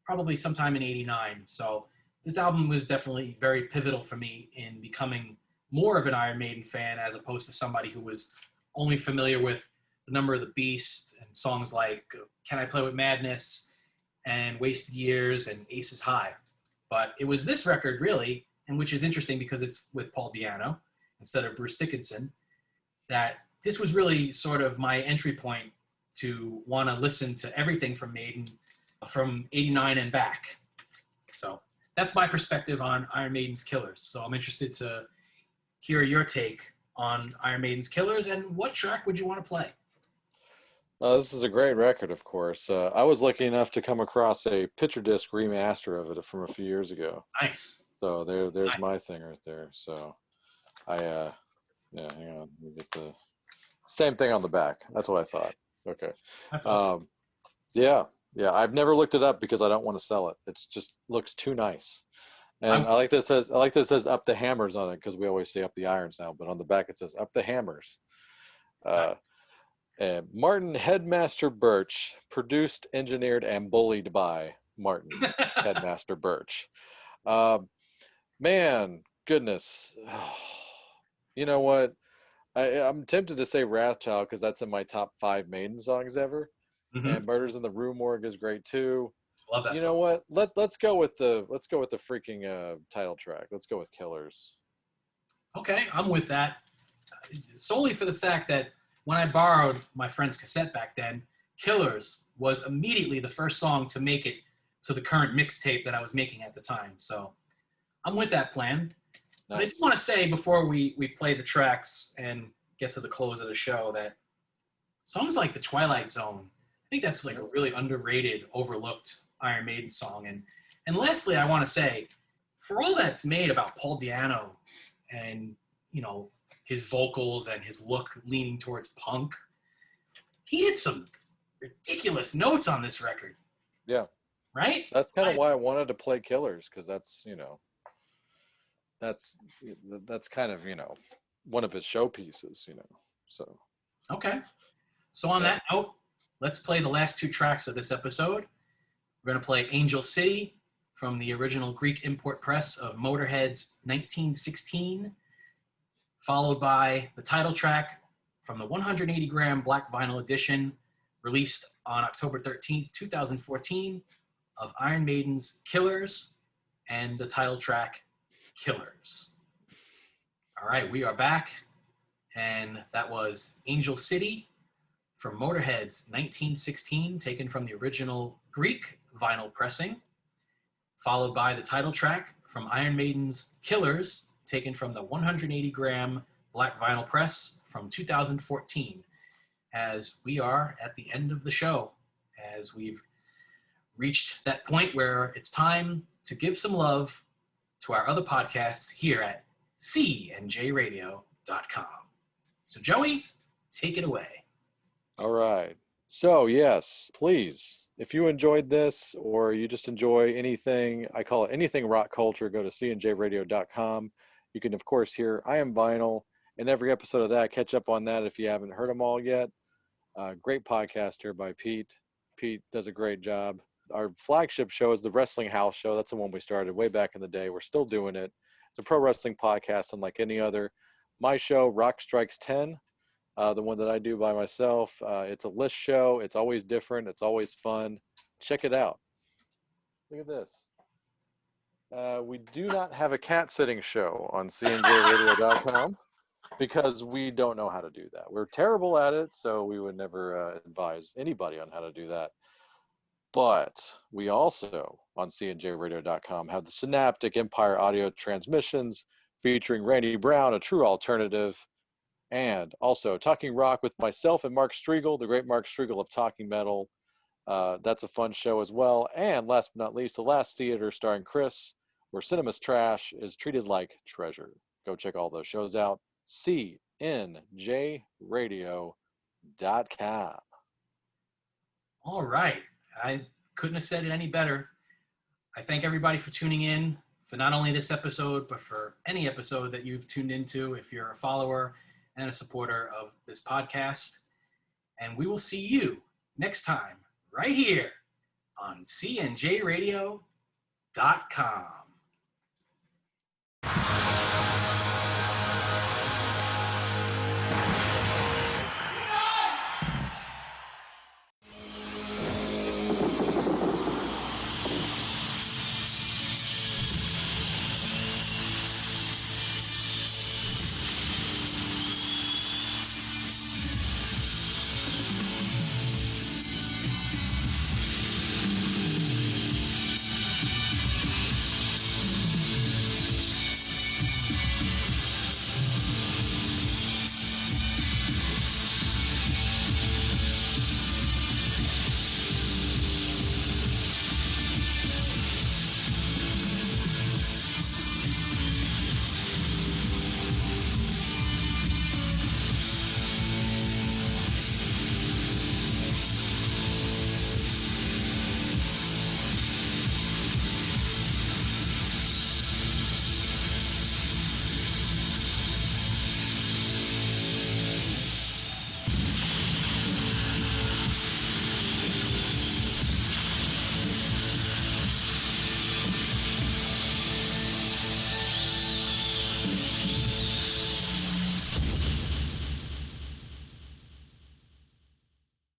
probably sometime in '89. So this album was definitely very pivotal for me in becoming more of an Iron Maiden fan as opposed to somebody who was only familiar with The Number of the Beast and songs like Can I Play With Madness and Wasted Years and Aces High. But it was this record really, and which is interesting because it's with Paul Di'Anno instead of Bruce Dickinson, that this was really sort of my entry point to want to listen to everything from Maiden from '89 and back. So that's my perspective on Iron Maiden's Killers. So I'm interested to hear your take on Iron Maiden's Killers, and what track would you want to play? This is a great record, of course. I was lucky enough to come across a picture disc remaster of it from a few years ago. Nice. So there's Nice. my thing right there. So yeah, hang on. Let me get the same thing on the back. That's what I thought. Okay. That's awesome. Yeah. I've never looked it up because I don't want to sell it. It just looks too nice. And I like that it says up the hammers on it because we always say up the irons now, but on the back it says up the hammers. And Martin Headmaster Birch, produced, engineered, and bullied by Martin Headmaster Birch. Man, goodness. You know what? I'm tempted to say Wrathchild because that's in my top 5 Maiden songs ever. Mhm. And Murders in the Rue Morgue is great too. Love that You song. know what? Let's go with the freaking title track. Let's go with Killers. Okay, I'm with that. Solely for the fact that when I borrowed my friend's cassette back then, Killers was immediately the first song to make it to the current mixtape that I was making at the time. So I'm with that plan. But I Nice. just want to say before we play the tracks and get to the close of the show that songs like The Twilight Zone, I think that's like a really underrated, overlooked Iron Maiden song. And lastly, I want to say, for all that's made about Paul Di'Anno and, you know, his vocals and his look leaning towards punk, he had some ridiculous notes on this record. Yeah. Right? That's kind of why I wanted to play Killers, because that's, that's kind of, one of his showpieces, so. Okay. So on that note, let's play the last 2 tracks of this episode. We're going to play Angel City from the original Greek import press of Motorhead's 1916, followed by the title track from the 180-gram black vinyl edition released on October 13th, 2014, of Iron Maiden's Killers and the title track, Killers. All right, we are back, and that was Angel City from Motorhead's 1916, taken from the original Greek vinyl pressing, followed by the title track from Iron Maiden's Killers, taken from the 180-gram black vinyl press from 2014. As we are at the end of the show, as we've reached that point where it's time to give some love to our other podcasts here at cnjradio.com. So Joey, take it away. All right. So yes, please, if you enjoyed this or you just enjoy anything, I call it anything rock culture, go to cnjradio.com. You can, of course, hear I Am Vinyl in every episode of that. Catch up on that if you haven't heard them all yet. Great podcast here by Pete. Pete does a great job. Our flagship show is the Wrestling House Show. That's the one we started way back in the day. We're still doing it. It's a pro wrestling podcast unlike any other. My show, Rock Strikes 10, the one that I do by myself. It's a list show. It's always different. It's always fun. Check it out. Look at this. We do not have a cat sitting show on cnjradio.com because we don't know how to do that. We're terrible at it, so we would never advise anybody on how to do that. But we also, on cnjradio.com, have the Synaptic Empire audio transmissions featuring Randy Brown, a true alternative, and also Talking Rock with myself and Mark Striegel, the great Mark Striegel of Talking Metal. That's a fun show as well. And last but not least, The Last Theater starring Chris, where cinema's trash is treated like treasure. Go check all those shows out. cnjradio.com. All right. I couldn't have said it any better. I thank everybody for tuning in for not only this episode, but for any episode that you've tuned into if you're a follower and a supporter of this podcast. And we will see you next time right here on cnjradio.com.